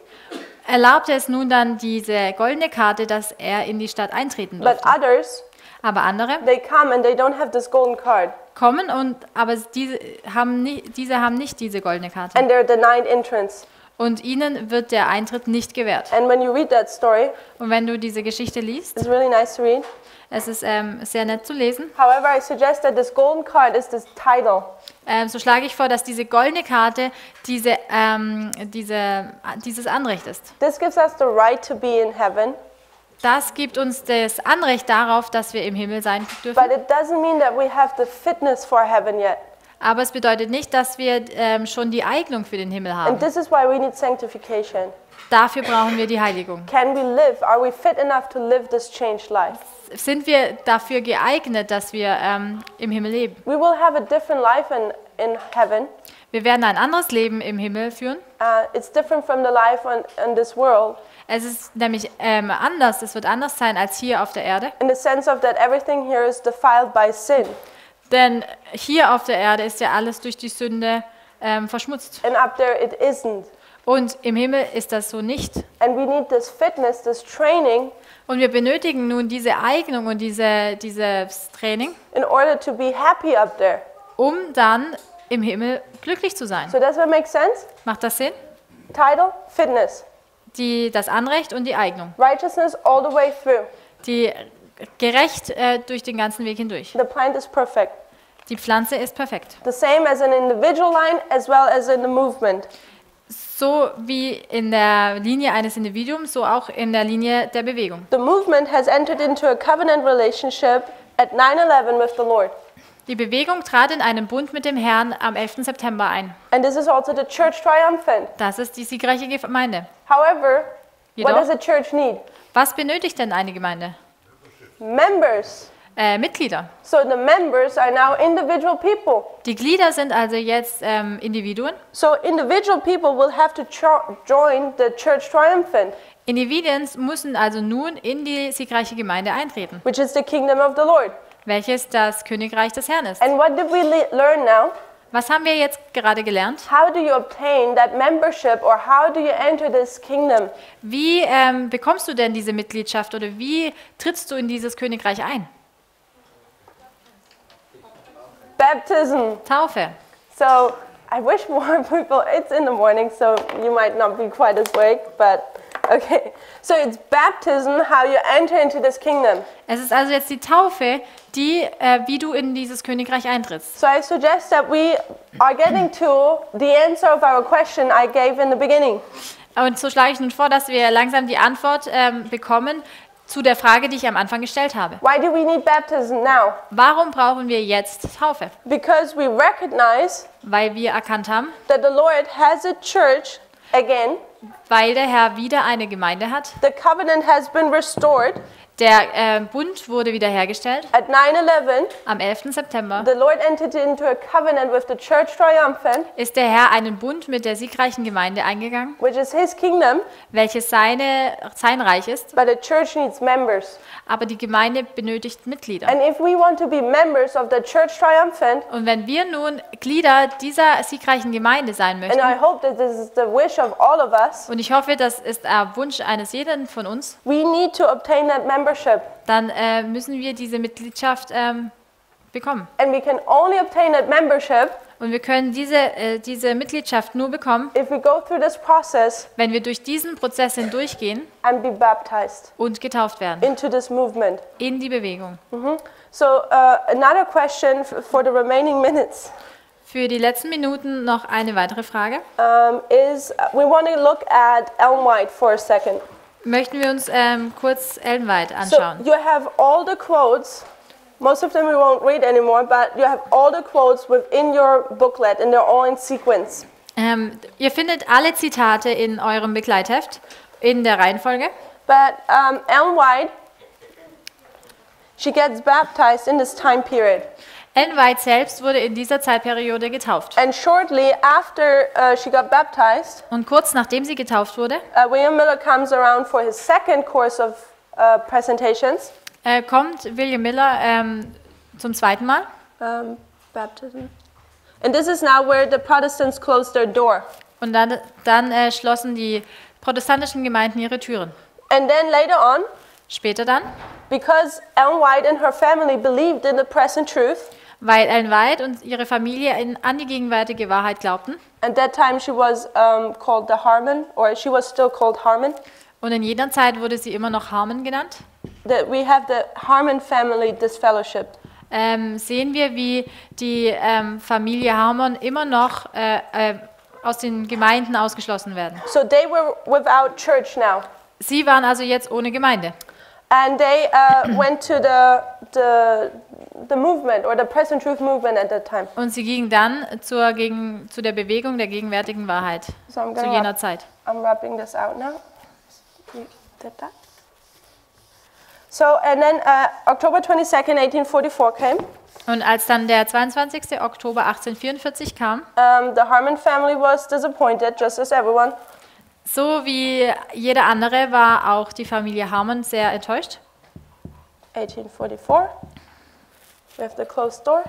erlaubte es nun dann diese goldene Karte, dass er in die Stadt eintreten But durfte. others, Aber andere they come and they don't have this golden card, kommen aber diese haben nicht diese goldene Karte. and they're denied entrance. Und ihnen wird der Eintritt nicht gewährt. And when you read that story, Und wenn du diese Geschichte liest, it's really nice to read. es ist sehr nett zu lesen, However, I suggest that this golden card is this title. so schlage ich vor, dass diese goldene Karte dieses Anrecht ist. This gives us the right to be in heaven, Das gibt uns das Anrecht darauf, dass wir im Himmel sein but dürfen. it doesn't mean that we have the fitness for heaven yet. Aber es bedeutet nicht, dass wir schon die Eignung für den Himmel And haben. this is why we need sanctification. Dafür brauchen wir die Heiligung. Can we live? Are we fit enough to live this changed life? Sind wir dafür geeignet, dass wir im Himmel leben? We will have a different life in heaven. Wir werden ein anderes Leben im Himmel führen. It's different from the life in this world Es ist nämlich anders, es wird anders sein als hier auf der Erde. in the sense of that everything here is defiled by sin. Denn hier auf der Erde ist ja alles durch die Sünde verschmutzt. And up there it isn't. Und im Himmel ist das so nicht. And we need this fitness, this training Und wir benötigen nun diese Eignung und dieses Training, in order to be happy up there. um dann im Himmel glücklich zu sein. So does that make sense? Macht das Sinn? Title, fitness. Das Anrecht und die Eignung. Righteousness all the way through. Die gerecht durch den ganzen Weg hindurch. The plant is perfect. Die Pflanze ist perfekt. The same as an individual line as well as in the movement. So wie in der Linie eines Individuums, so auch in der Linie der Bewegung. The movement has entered into a covenant relationship at 9/11 with the Lord. Die Bewegung trat in einen Bund mit dem Herrn am 11. September ein. And this is also the church triumphant. Das ist die siegreiche Gemeinde. However, what Jedoch, does a church need? was benötigt denn eine Gemeinde? Members. Mitglieder. So the members are now individual people. Die Glieder sind also jetzt Individuen. So individual people will have to join the church triumphant, Individuen müssen also nun in die siegreiche Gemeinde eintreten, which is the kingdom of the Lord. welches das Königreich des Herrn ist. And what did we learn now? Was haben wir jetzt gerade gelernt? How do you obtain that membership, or how do you enter this kingdom? Wie bekommst du denn diese Mitgliedschaft oder wie trittst du in dieses Königreich ein? Baptism. Taufe. So I wish more people, it's in the morning, so you might not be quite as awake, but okay. So it's baptism, how you enter into this kingdom. Es ist also jetzt die Taufe, die, wie du in dieses Königreich eintrittst. So I suggest that we are getting to the answer of our question I gave in the beginning. Und so schlage ich nun vor, dass wir langsam die Antwort bekommen zu der Frage, die ich am Anfang gestellt habe. Why do we need baptism now? Warum brauchen wir jetzt Taufe? Because we recognize Weil wir erkannt haben, that the Lord has a church again. weil der Herr wieder eine Gemeinde hat. The covenant has been restored. Der Bund wurde wiederhergestellt. At 9/11, Am 11. September the Lord entered into a covenant with the church triumphant, ist der Herr einen Bund mit der siegreichen Gemeinde eingegangen, which is his kingdom, welches sein Reich ist. but the church needs members. Aber die Gemeinde benötigt Mitglieder. And if we want to be members of the church triumphant, Und wenn wir nun Glieder dieser siegreichen Gemeinde sein and möchten, I hope that this is the wish of all of us, und ich hoffe, das ist der Wunsch eines jeden von uns, we need to obtain that membership. dann müssen wir diese Mitgliedschaft bekommen. And we can only obtain that membership Und wir können diese Mitgliedschaft nur bekommen, if we go through this process wenn wir durch diesen Prozess hindurchgehen and be baptized und getauft werden into this movement. in die Bewegung. So another question for the remaining minutes Für die letzten Minuten noch eine weitere Frage. is we want to look at Ellen White for a second. Möchten wir uns kurz Ellen White So anschauen. you have all the quotes. Most of them we won't read anymore, but you have all the quotes within your booklet, and they're all in sequence. Ihr findet alle Zitate in eurem Begleitheft in der Reihenfolge. But Ellen White, she gets baptized in this time period. Ellen White selbst wurde in dieser Zeitperiode getauft. And shortly after she got baptized, Und kurz nachdem sie getauft wurde, William Miller comes around for his second course of presentations. kommt William Miller zum zweiten Mal. Baptism. And this is now where the Protestants closed their door. Und dann schlossen die protestantischen Gemeinden ihre Türen. And then later on, Später dann, because Ellen White and her family believed in the present truth, weil Ellen White und ihre Familie an die gegenwärtige Wahrheit glaubten. at that time she was called the Harmon, or she was still called Harmon. Und in jener Zeit wurde sie immer noch Harmon genannt. That we have the Harmon family disfellowship. Sehen wir, wie die Familie Harmon immer noch aus den Gemeinden ausgeschlossen werden. So they were without church now. Sie waren also jetzt ohne Gemeinde. And they went to the movement, or the present truth movement at that time. Und sie gingen dann zu der Bewegung der gegenwärtigen Wahrheit So I'm zu gonna jener Zeit. I'm wrapping this out now. You did that? So, and then October 22nd, 1844 came. Und als dann der 22. Oktober 1844 kam, The Harmon family was disappointed, just as everyone. so wie jeder andere war auch die Familie Harmon sehr enttäuscht. 1844. We have the closed door.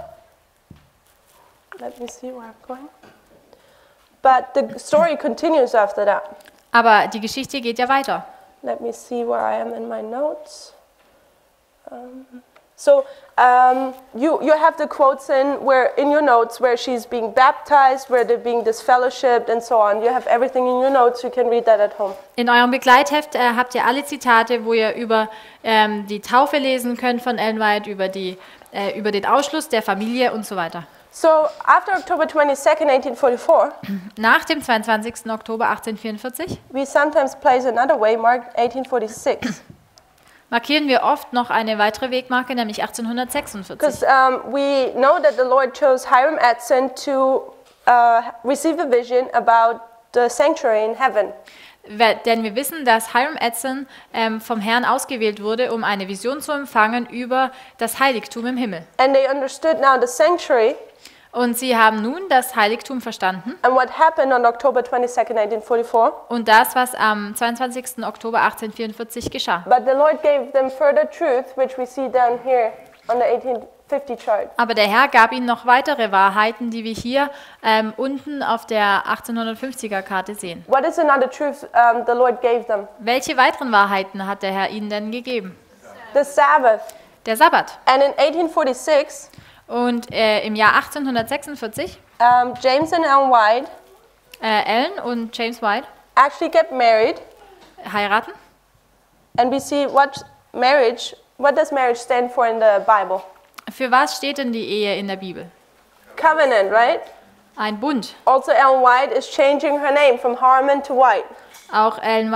Let me see where I'm going. But the story continues after that. Aber die Geschichte geht ja weiter. Let me see where I am in my notes. You have the quotes in your notes where she's being baptized, where they're being disfellowshipped, and so on. You have everything in your notes. You can read that at home. In eurem Begleitheft habt ihr alle Zitate, wo ihr über die Taufe lesen könnt von Ellen White, über den Ausschluss der Familie und so weiter. So after October 22nd, 1844, Nach dem 22. Oktober 1844 we sometimes place another waymark, 1846. markieren wir oft noch eine weitere Wegmarke, nämlich 1846. Because we know that the Lord chose Hiram Edson to receive a vision about the sanctuary in heaven. Denn wir wissen, dass Hiram Edson vom Herrn ausgewählt wurde, um eine Vision zu empfangen über das Heiligtum im Himmel. And they understood now the sanctuary Und sie haben nun das Heiligtum verstanden and what happened on October 22nd, 1844. und das, was am 22. Oktober 1844 geschah. But the Lord gave them further truth, which we see down here on the 50 chart. Aber der Herr gab ihnen noch weitere Wahrheiten, die wir hier unten auf der 1850er Karte sehen. What is another truth the Lord gave them? Welche weiteren Wahrheiten hat der Herr ihnen denn gegeben? The Sabbath. Der Sabbat. And in 1846, Und im Jahr 1846, James and Ellen White Ellen und James White actually get married, heiraten. and we see what does marriage stand for in the Bible? Für was steht denn die Ehe in der Bibel? Covenant, right? Ein Bund. Also, Ellen White is changing her name from Harmon to White. Auch Ellen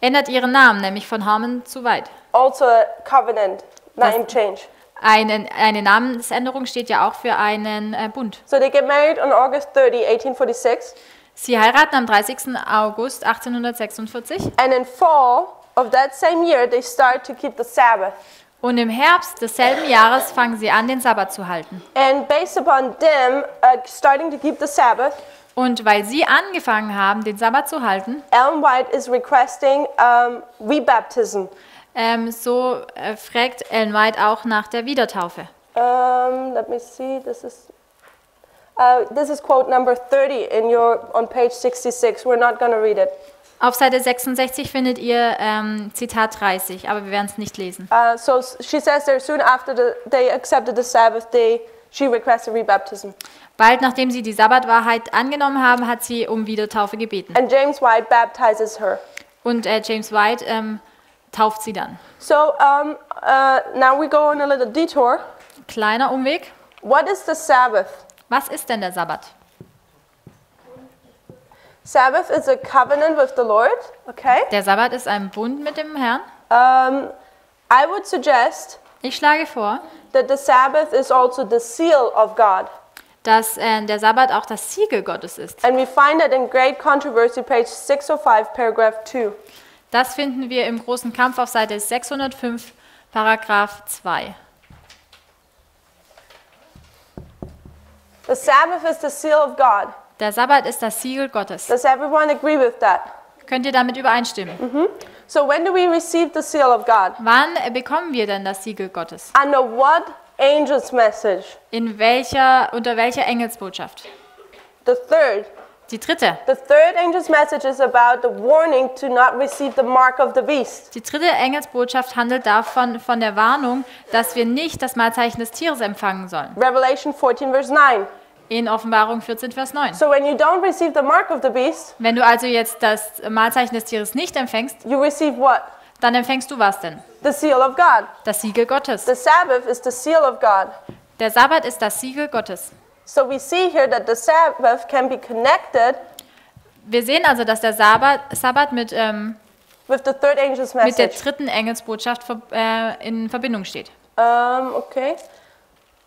ändert ihren Namen, nämlich von Harmon zu White. Also, a covenant, name change. Eine Namensänderung steht ja auch für einen Bund. So they get married on August 30, 1846, Sie heiraten am 30. August 1846 and in fall of that same year, they start to keep the Sabbath. und im Herbst desselben Jahres fangen sie an, den Sabbat zu halten. And based upon them starting to keep the Sabbath, Und weil sie angefangen haben, den Sabbat zu halten, Ellen White is requesting rebaptism. So fragt Ellen White auch nach der Wiedertaufe. Let me see. This is quote number 30 on page 66. We're not going to read it. Auf Seite 66 findet ihr Zitat 30, aber wir werden es nicht lesen. So she says there soon after they accepted the Sabbath day, she requested rebaptism. Bald nachdem sie die Sabbatwahrheit angenommen haben, hat sie um Wiedertaufe gebeten. And James White baptizes her. Und James White tauft sie dann. So now we go on a little detour. Kleiner Umweg. What is the Sabbath? Was ist denn der Sabbat? Sabbath is a covenant with the Lord. Okay. Der Sabbat ist ein Bund mit dem Herrn. I would suggest Ich schlage vor, that the Sabbath is also the seal of God. dass der Sabbat auch das Siegel Gottes ist. And we find that in Great Controversy, page 605, paragraph 2. Das finden wir im großen Kampf auf Seite 605, Paragraph 2. The Sabbath is the seal of God. Der Sabbat ist das Siegel Gottes. Does everyone agree with that? Könnt ihr damit übereinstimmen? So when do we receive the seal of God? Wann bekommen wir denn das Siegel Gottes? Under what angel's message? Unter welcher Engelsbotschaft? The third. Die dritte. The third angel's message is about the warning to not receive the mark of the beast. Die dritte Engelsbotschaft handelt davon, von der Warnung, dass wir nicht das Malzeichen des Tieres empfangen sollen. Revelation 14, verse 9. In Offenbarung 14, Vers 9. So when you don't receive the mark of the beast, Wenn du also jetzt das Malzeichen des Tieres nicht empfängst, you receive what? dann empfängst du was denn? The seal of God. Das Siegel Gottes. The Sabbath is the seal of God. Der Sabbat ist das Siegel Gottes. So we see here that the Sabbath can be connected Wir sehen also, dass der Sabbat mit with the third angel's der message. dritten Engelsbotschaft in Verbindung steht. Okay.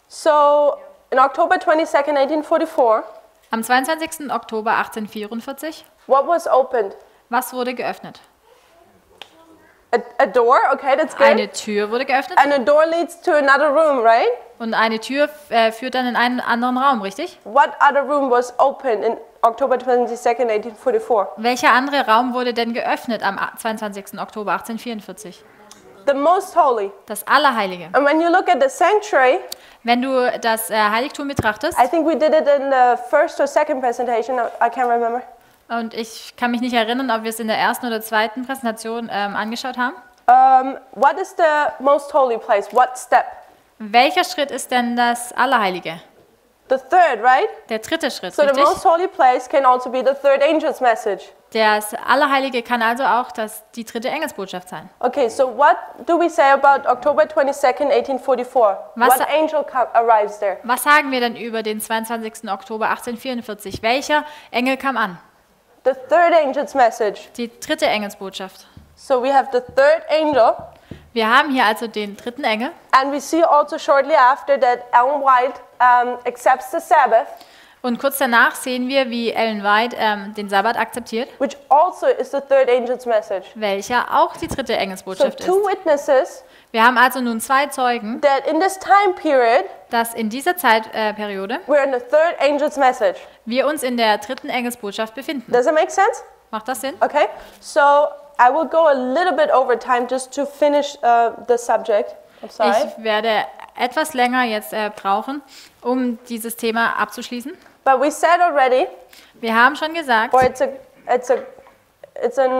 So in October 22nd, 1844, Am 22. Oktober 1844, what was opened? was wurde geöffnet? A door, okay, that's good. Eine Tür wurde geöffnet And a door leads to another room, right? und eine Tür führt dann in einen anderen Raum, richtig? What other room was opened in October 22nd, 1844? Welcher andere Raum wurde denn geöffnet am 22. Oktober 1844? The Most Holy. Das Allerheilige. And when you look at the sanctuary, Wenn du das Heiligtum betrachtest, I think we did it in the first or second presentation, I can't remember. und ich kann mich nicht erinnern, ob wir es in der ersten oder zweiten Präsentation angeschaut haben. What is the most holy place? What step? Welcher Schritt ist denn das Allerheilige? The third, right? Der dritte Schritt, So the richtig? most holy place can also be the third angel's message. Das Allerheilige kann also auch die dritte Engelsbotschaft sein. Okay, so what do we say about October 22nd, 1844? Was- What angel arrives there? Was sagen wir denn über den 22. Oktober 1844? Welcher Engel kam an? The third angel's message. Die dritte Engelsbotschaft. So we have the third angel, Wir haben hier also den dritten Engel and we see also shortly after that Ellen White accepts the Sabbath, und kurz danach sehen wir, wie Ellen White den Sabbat akzeptiert, which also is the third angel's message. welcher auch die dritte So Engelsbotschaft two ist. witnesses Wir haben also nun zwei Zeugen, that in this time period, dass in dieser Zeitperiode we're in the third angel's message. wir uns in der dritten Engelsbotschaft befinden. Does it make sense? Macht das Sinn? Okay, so I will go a little bit over time just to finish the subject. I'm sorry. Ich werde etwas länger jetzt brauchen, um dieses Thema abzuschließen. But we said already, Wir haben schon gesagt, or it's in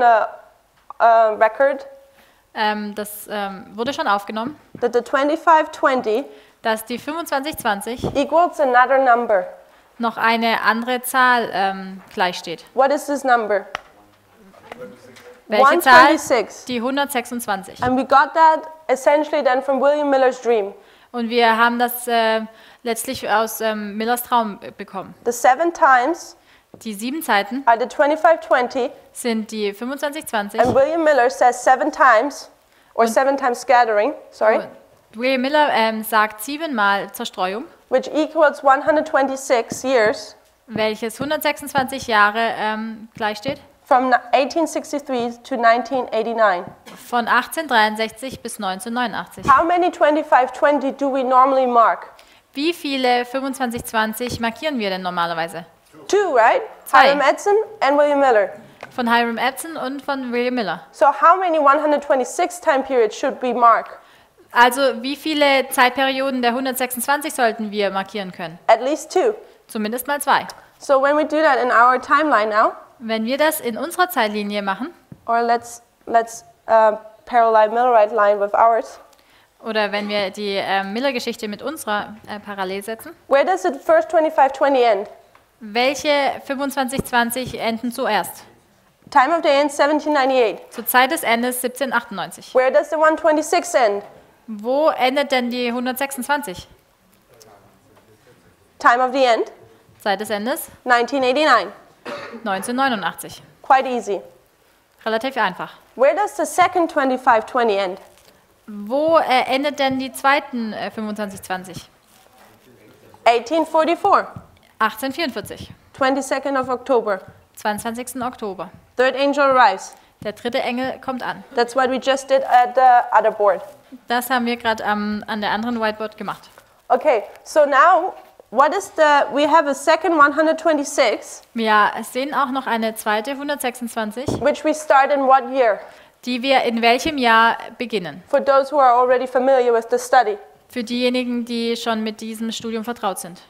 the record, das wurde schon aufgenommen, that the 2520 dass die 2520 equals another number. noch eine andere Zahl gleichsteht. What is this number? Welche Zahl? 126. Die 126. And we got that essentially then from William Miller's dream. Und wir haben das letztlich aus Millers Traum bekommen. The 7 times Die 7 Zeiten are the 2520, sind die 2520. and William Miller says 7 times, or 7 times scattering, sorry, William Miller sagt 7-mal Zerstreuung, which equals 126 years welches 126 Jahre gleichsteht. from 1863 to 1989. Von 1863 bis 1989. How many 2520 do we normally mark? Wie viele 2520 markieren wir denn normalerweise? 2, right? Zwei. Hiram Edson and William Miller. Von Hiram Edson und von William Miller. So how many 126 time periods should we mark? Also wie viele Zeitperioden der 126 sollten wir markieren können? At least 2. Zumindest mal 2. So when we do that in our timeline now, Wenn wir das in unserer Zeitlinie machen, or let's parallel Millerite line with ours, oder wenn wir die Miller-Geschichte mit unserer parallel setzen, where does the first 2520 end? welche 2520 enden zuerst? Time of the end 1798. Zur Zeit des Endes 1798. Where does the 126 end? Wo endet denn die 126? Time of the end Zeit des Endes 1989. 1989. Quite easy. Relativ einfach. Where does the second 2520 end? Wo endet denn die zweiten 2520? 1844. 1844. 22nd of October. 22. Oktober. Third angel arrives. Der dritte Engel kommt an. That's what we just did at the other board. Das haben wir gerade an der anderen Whiteboard gemacht. Okay, so now we have a second 126, Wir sehen auch noch eine zweite 126, which we start in what year? die wir in welchem Jahr beginnen. For those who are already familiar with the study. Für diejenigen, die schon mit diesem Studium vertraut sind.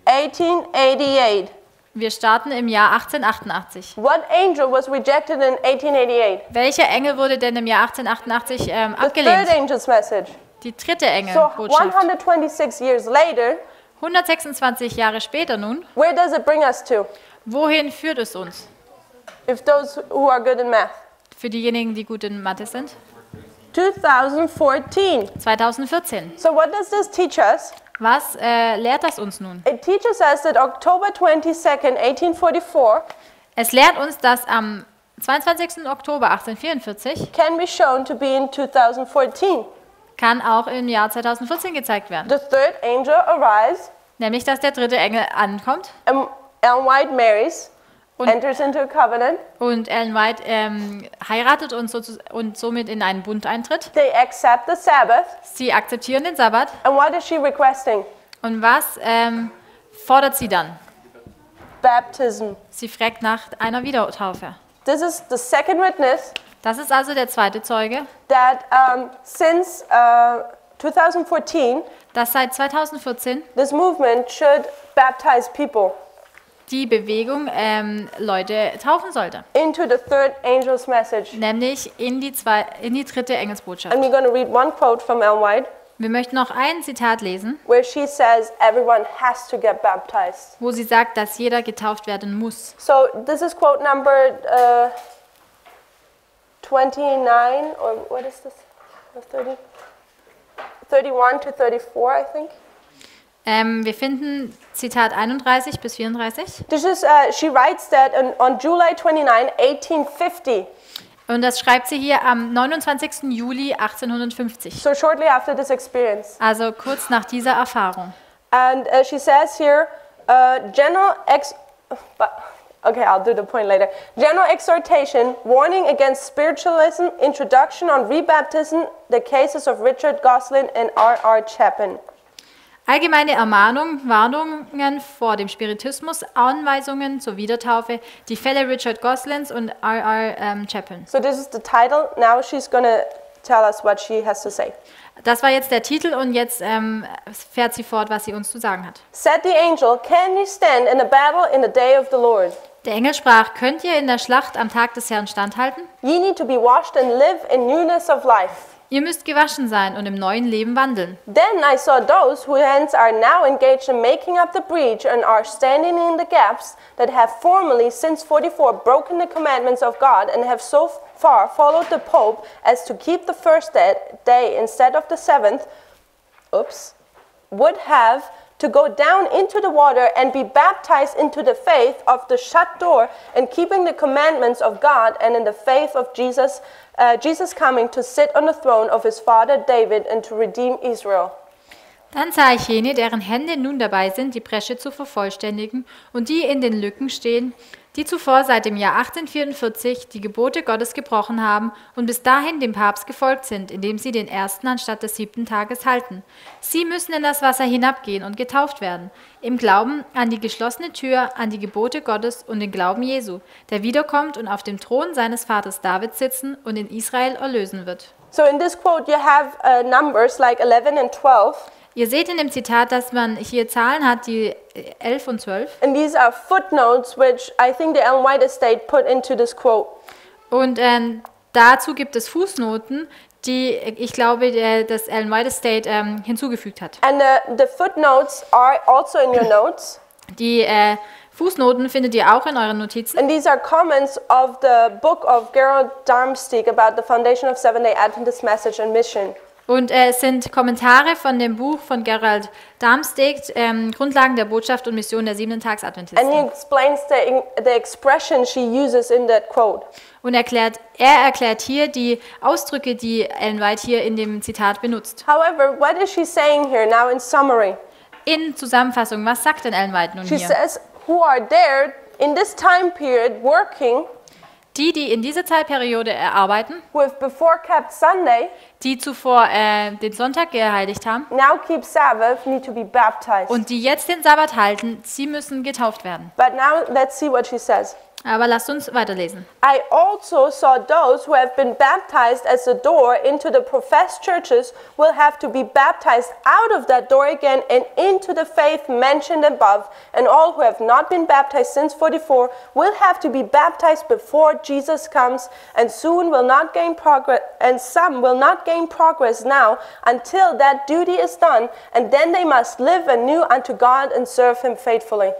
1888. Wir starten im Jahr 1888. What angel was rejected in 1888? Welcher Engel wurde denn im Jahr 1888 The third abgelehnt? angel's message. Die dritte So Engelbotschaft. 126 years later, 126 Jahre später nun, where does it bring us to? wohin führt es uns? If those who are good in math. Für diejenigen, die gut in Mathe sind. 2014. 2014. So what does this teach us? Was lehrt das uns nun? It teaches us that October 22nd, 1844 Es lehrt uns, dass am 22. Oktober 1844 can be shown to be in 2014. kann auch im Jahr 2014 gezeigt werden. The third angel arrives, Nämlich, dass der dritte Engel ankommt and Ellen White marries, Und- enters into a covenant. und Ellen White heiratet und somit in einen Bund eintritt. They accept the Sabbath. Sie akzeptieren den Sabbat. And what is she requesting? Und was fordert sie dann? Baptism. Sie fragt nach einer Wiedertaufe. This is the second witness Das ist also der zweite Zeuge, that since 2014, dass seit 2014 this movement should baptize people die Bewegung Leute taufen sollte. into the third angel's message. Nämlich in die dritte Engelsbotschaft. And we're going to read one quote from Ellen White Wir möchten noch ein Zitat lesen, where she says everyone has to get baptized. wo sie sagt, dass jeder getauft werden muss. So this is quote number 29, or what is this? 30? 31 to 34, I think. Wir finden Zitat 31 bis 34. This is, she writes that on July 29, 1850, Und das schreibt sie hier am 29. Juli 1850. so shortly after this experience. Also kurz nach dieser Erfahrung. And she says here, okay, I'll do the point later. General exhortation, warning against spiritualism, introduction on rebaptism, the cases of Richard Goslin and R.R. Chapin. Allgemeine Ermahnung, Warnungen vor dem Spiritismus, Anweisungen zur Wiedertaufe, die Fälle Richard Goslins und R.R. Chapin. So this is the title. Now she's going to tell us what she has to say. Das war jetzt der Titel und jetzt fährt sie fort, was sie uns zu sagen hat. Said the angel, "Can you stand in a battle in the day of the Lord? Der Engel sprach, könnt ihr in der Schlacht am Tag des Herrn standhalten? Ye need to be washed and live in newness of life." Ihr müsst gewaschen sein und im neuen Leben wandeln. Then I saw those whose hands are now engaged in making up the breach and are standing in the gaps that have formerly since 44 broken the commandments of God and have so far followed the Pope as to keep the first day instead of the seventh, would have to go down into the water and be baptized into the faith of the shut door and keeping the commandments of God and in the faith of Jesus coming to sit on the throne of his father David and to redeem Israel. Dann sah ich jene, deren Hände nun dabei sind, die Bresche zu vervollständigen und die in den Lücken stehen, die zuvor seit dem Jahr 1844 die Gebote Gottes gebrochen haben und bis dahin dem Papst gefolgt sind, indem sie den ersten anstatt des 7. Tages halten. Sie müssen in das Wasser hinabgehen und getauft werden, im Glauben an die geschlossene Tür, an die Gebote Gottes und den Glauben Jesu, der wiederkommt und auf dem Thron seines Vaters David sitzen und in Israel erlösen wird. So in this quote you have numbers like 11 and 12. Ihr seht in dem Zitat, dass man hier Zahlen hat, die 11 und 12. And these are footnotes which I think the Ellen White Estate put into this quote. Und dazu gibt es Fußnoten, die ich glaube, das Ellen White Estate hinzugefügt hat. And the footnotes are also in your notes. Die Fußnoten findet ihr auch in euren Notizen. And these are comments of the book of Gerald Darmstadt about the foundation of Seventh-day Adventist message and mission. Und es sind Kommentare von dem Buch von Gerald Darmstadt, Grundlagen der Botschaft und Mission der 7-Tags-Adventisten. And he explains the expression she uses in that quote. Und er erklärt hier die Ausdrücke, die Ellen White hier in dem Zitat benutzt. However, what is she saying here now in summary? In Zusammenfassung, was sagt denn Ellen White nun She hier? says, who are there in this time period working, Die in dieser Zeitperiode arbeiten, who have before kept Sunday, die zuvor den Sonntag geheiligt haben now keep Sabbath, need to be baptized. und die jetzt den Sabbat halten, sie müssen getauft werden. But now let's see what she says. Aber lasst uns weiterlesen. I also saw those who have been baptized as the door into the professed churches will have to be baptized out of that door again and into the faith mentioned above, and all who have not been baptized since 44 will have to be baptized before Jesus comes, and soon will not gain progress, and some will not gain progress now until that duty is done, and then they must live anew unto God and serve him faithfully.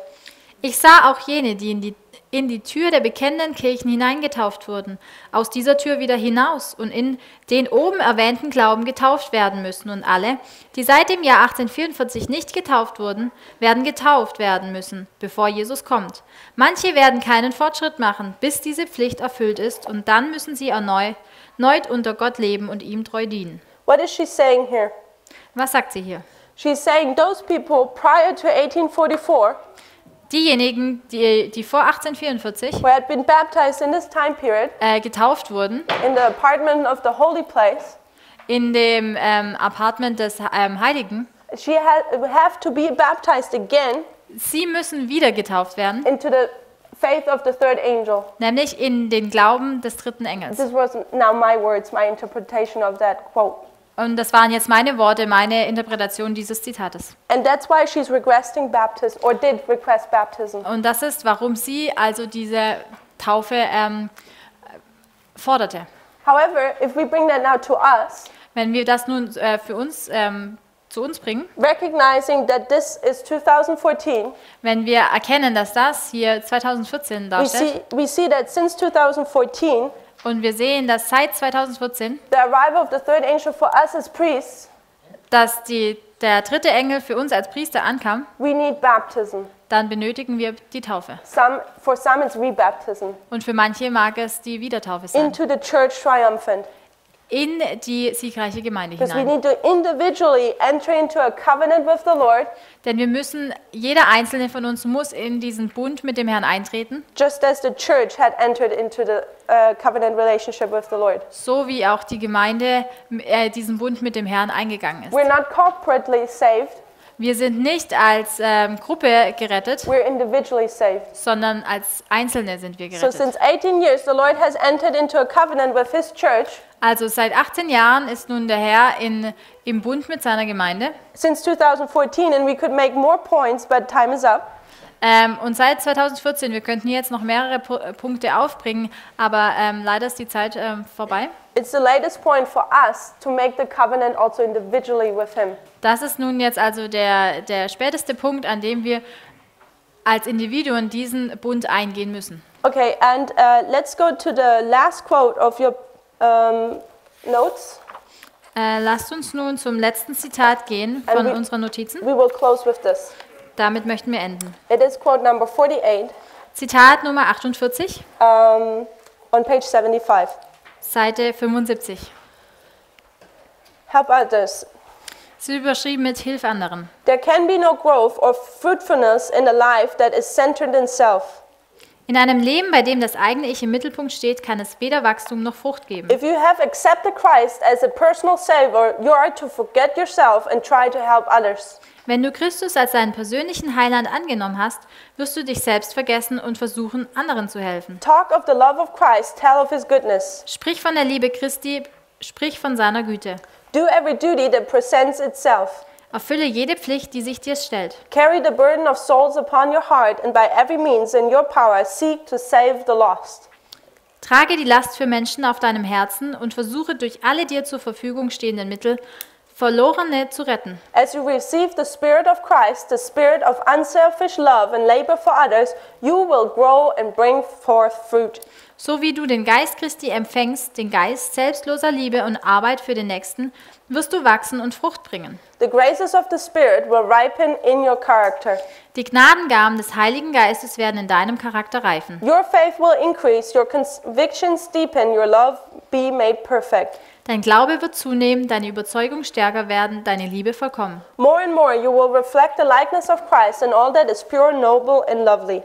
Ich sah auch jene, die in die Tür der bekennenden Kirchen hineingetauft wurden, aus dieser Tür wieder hinaus und in den oben erwähnten Glauben getauft werden müssen. Und alle, die seit dem Jahr 1844 nicht getauft wurden, werden getauft werden müssen, bevor Jesus kommt. Manche werden keinen Fortschritt machen, bis diese Pflicht erfüllt ist, und dann müssen sie erneut unter Gott leben und ihm treu dienen. What is she saying here? Was sagt sie hier? She's saying those people prior to 1844 Diejenigen, die vor 1844 who had been baptized in this time period getauft wurden, in the apartment of the holy place, in dem Apartment des Heiligen, she have to be baptized again sie müssen wieder getauft werden, into the faith of the third angel. nämlich in den Glauben des dritten Engels. This was now my words, my interpretation of that quote. Und das waren jetzt meine Worte, meine Interpretation dieses Zitates. And that's why she's requesting baptism, or did request baptism. Und das ist, warum sie also diese Taufe forderte. However, if we bring that now to us, Wenn wir das nun für uns zu uns bringen, recognizing that this is 2014, wenn wir erkennen, dass das hier 2014 darstellt, we see that since 2014, und wir sehen, dass seit 2014, the arrival of the third angel for us as priests, dass der dritte Engel für uns als Priester ankam, we need baptism. dann benötigen wir die Taufe. For some it's rebaptism. Und für manche mag es die Wiedertaufe sein. Into the church triumphant. In die siegreiche Gemeinde Because we hinein. need to individually enter into a covenant with the Lord, Denn wir müssen, jeder einzelne von uns muss in diesen Bund mit dem Herrn eintreten, just as the church had entered into the covenant relationship with the Lord. so wie auch die Gemeinde diesen Bund mit dem Herrn eingegangen ist. We're not corporately saved, Wir sind nicht als Gruppe gerettet, we're individually saved. sondern als Einzelne sind wir So gerettet. since 18 years, the Lord has entered into a covenant with His church. Also seit 18 Jahren ist nun der Herr im Bund mit seiner Gemeinde. Since 2014, and we could make more points, but time is up. Und seit 2014, wir könnten jetzt noch mehrere Punkte aufbringen, aber leider ist die Zeit vorbei. It's the latest point for us to make the covenant also individually with Him. Das ist nun jetzt also der späteste Punkt, an dem wir als Individuen diesen Bund eingehen müssen. Okay, and let's go to the last quote of your notes. Lasst uns nun zum letzten Zitat gehen von unseren Notizen. We will close with this. Damit möchten wir enden. It is quote number 48 Zitat Nummer 48, on page 75. Seite 75. Help others. Es ist überschrieben mit Hilf anderen. There can be no growth or fruitfulness in a life that is centered in self. In einem Leben, bei dem das eigene Ich im Mittelpunkt steht, kann es weder Wachstum noch Frucht geben. If you have accepted Christ as a personal Savior, you are to forget yourself and try to help others. Wenn du Christus als deinen persönlichen Heiland angenommen hast, wirst du dich selbst vergessen und versuchen, anderen zu helfen. Talk of the love of Christ, tell of His goodness. Sprich von der Liebe Christi, sprich von seiner Güte. Do every duty that presents itself. Erfülle jede Pflicht, die sich dir stellt. Carry the burden of souls upon your heart, and by every means in your power seek to save the lost. Trage die Last für Menschen auf deinem Herzen und versuche durch alle dir zur Verfügung stehenden Mittel, Verlorene zu retten. As you receive the Spirit of Christ, the spirit of unselfish love and labor for others, you will grow and bring forth fruit. So wie du den Geist Christi empfängst, den Geist selbstloser Liebe und Arbeit für den Nächsten, wirst du wachsen und Frucht bringen. The graces of the Spirit will ripen in your character. Die Gnadengaben des Heiligen Geistes werden in deinem Charakter reifen. Your faith will increase, your convictions deepen, your love be made perfect. Dein Glaube wird zunehmen, deine Überzeugung stärker werden, deine Liebe vollkommen. More and more you will reflect the likeness of Christ and all that is pure, noble and lovely.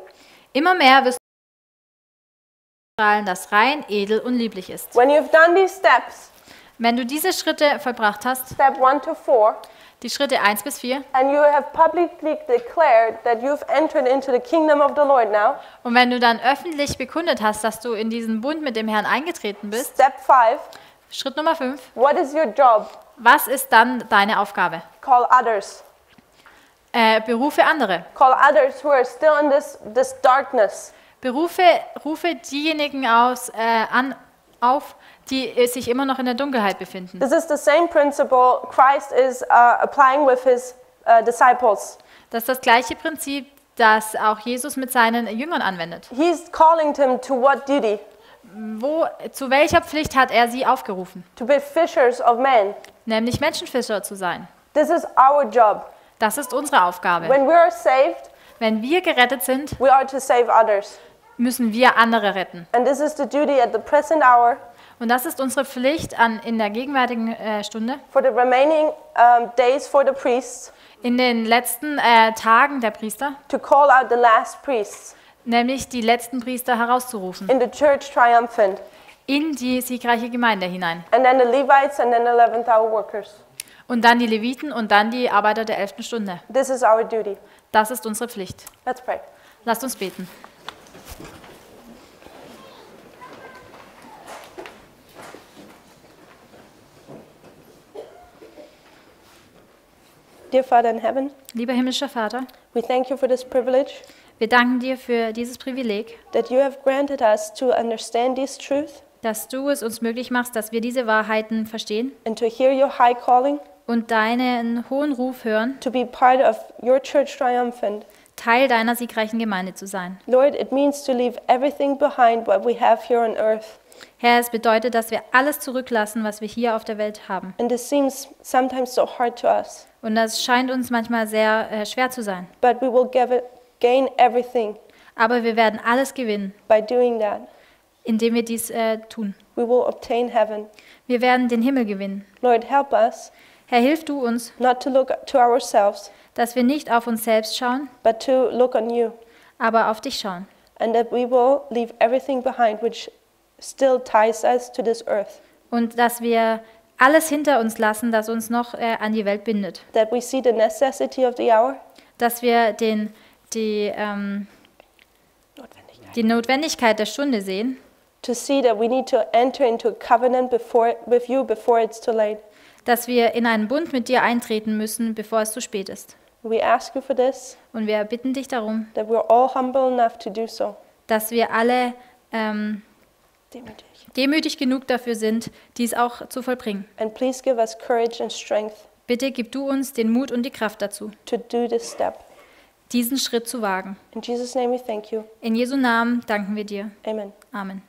Immer mehr wirst du strahlen, das rein, edel und lieblich ist. When you've done these steps, Wenn du diese Schritte vollbracht hast, step 1 to 4, die Schritte 1 bis 4, and you have publicly declared that you've entered into the kingdom of the Lord now, und wenn du dann öffentlich bekundet hast, dass du in diesen Bund mit dem Herrn eingetreten bist, step 5, Schritt Nummer 5, what is your job? was ist dann deine Aufgabe? Call others. Berufe andere. Call others who are still in this darkness. Rufe diejenigen auf, die sich immer noch in der Dunkelheit befinden. This is the same principle Christ is applying with His disciples. Das ist das gleiche Prinzip, das auch Jesus mit seinen Jüngern anwendet. He's calling them to what duty? Zu welcher Pflicht hat er sie aufgerufen? To be fishers of men. Nämlich Menschenfischer zu sein. This is our job. Das ist unsere Aufgabe. When we are saved, Wenn wir gerettet sind, we are to save others. müssen wir andere retten. And this is the duty at the present hour Und das ist unsere Pflicht in der gegenwärtigen Stunde, for the remaining days for the priests in den letzten Tagen der Priester, to call out the last priests nämlich die letzten Priester herauszurufen, in the church triumphant. in die siegreiche Gemeinde hinein. And then the Levites and then the 11th hour workers. Und dann die Leviten und dann die Arbeiter der 11. Stunde. This is our duty. Das ist unsere Pflicht. Let's pray. Lasst uns beten. Dear Father in heaven, Lieber himmlischer Vater, we thank you for this privilege wir danken dir für dieses Privileg, that you have granted us to understand this truth dass du es uns möglich machst, dass wir diese Wahrheiten verstehen and to hear your high calling, und deinen hohen Ruf hören, to be part of your church triumphant. Teil deiner siegreichen Gemeinde zu sein. Lord, it means to leave everything behind what we have here on earth. Herr, es bedeutet, dass wir alles zurücklassen, was wir hier auf der Welt haben. And this seems sometimes so hard to us, Und das scheint uns manchmal sehr schwer zu sein. but we will gain everything Aber wir werden alles gewinnen, by doing that. indem wir dies tun. We will obtain heaven. Wir werden den Himmel gewinnen. Lord, help us Herr, hilf du uns, not to look to ourselves, dass wir nicht auf uns selbst schauen, but to look on you, aber auf dich schauen. and that we will leave everything behind which still ties us to this earth. Und dass wir alles hinter uns lassen, das uns noch an die Welt bindet. That we see the necessity of the hour. Dass wir die Notwendigkeit der Stunde sehen. To see that we need to enter into a covenant with you before it's too late. Dass wir in einen Bund mit dir eintreten müssen, bevor es zu spät ist. We ask you for this. Und wir bitten dich darum, That we're all humble enough to do so. dass wir alle demütig genug dafür sind, dies auch zu vollbringen. And please give us courage and strength Bitte gib du uns den Mut und die Kraft dazu, to do this step. diesen Schritt zu wagen. In Jesus' name we thank you. In Jesu Namen danken wir dir. Amen. Amen.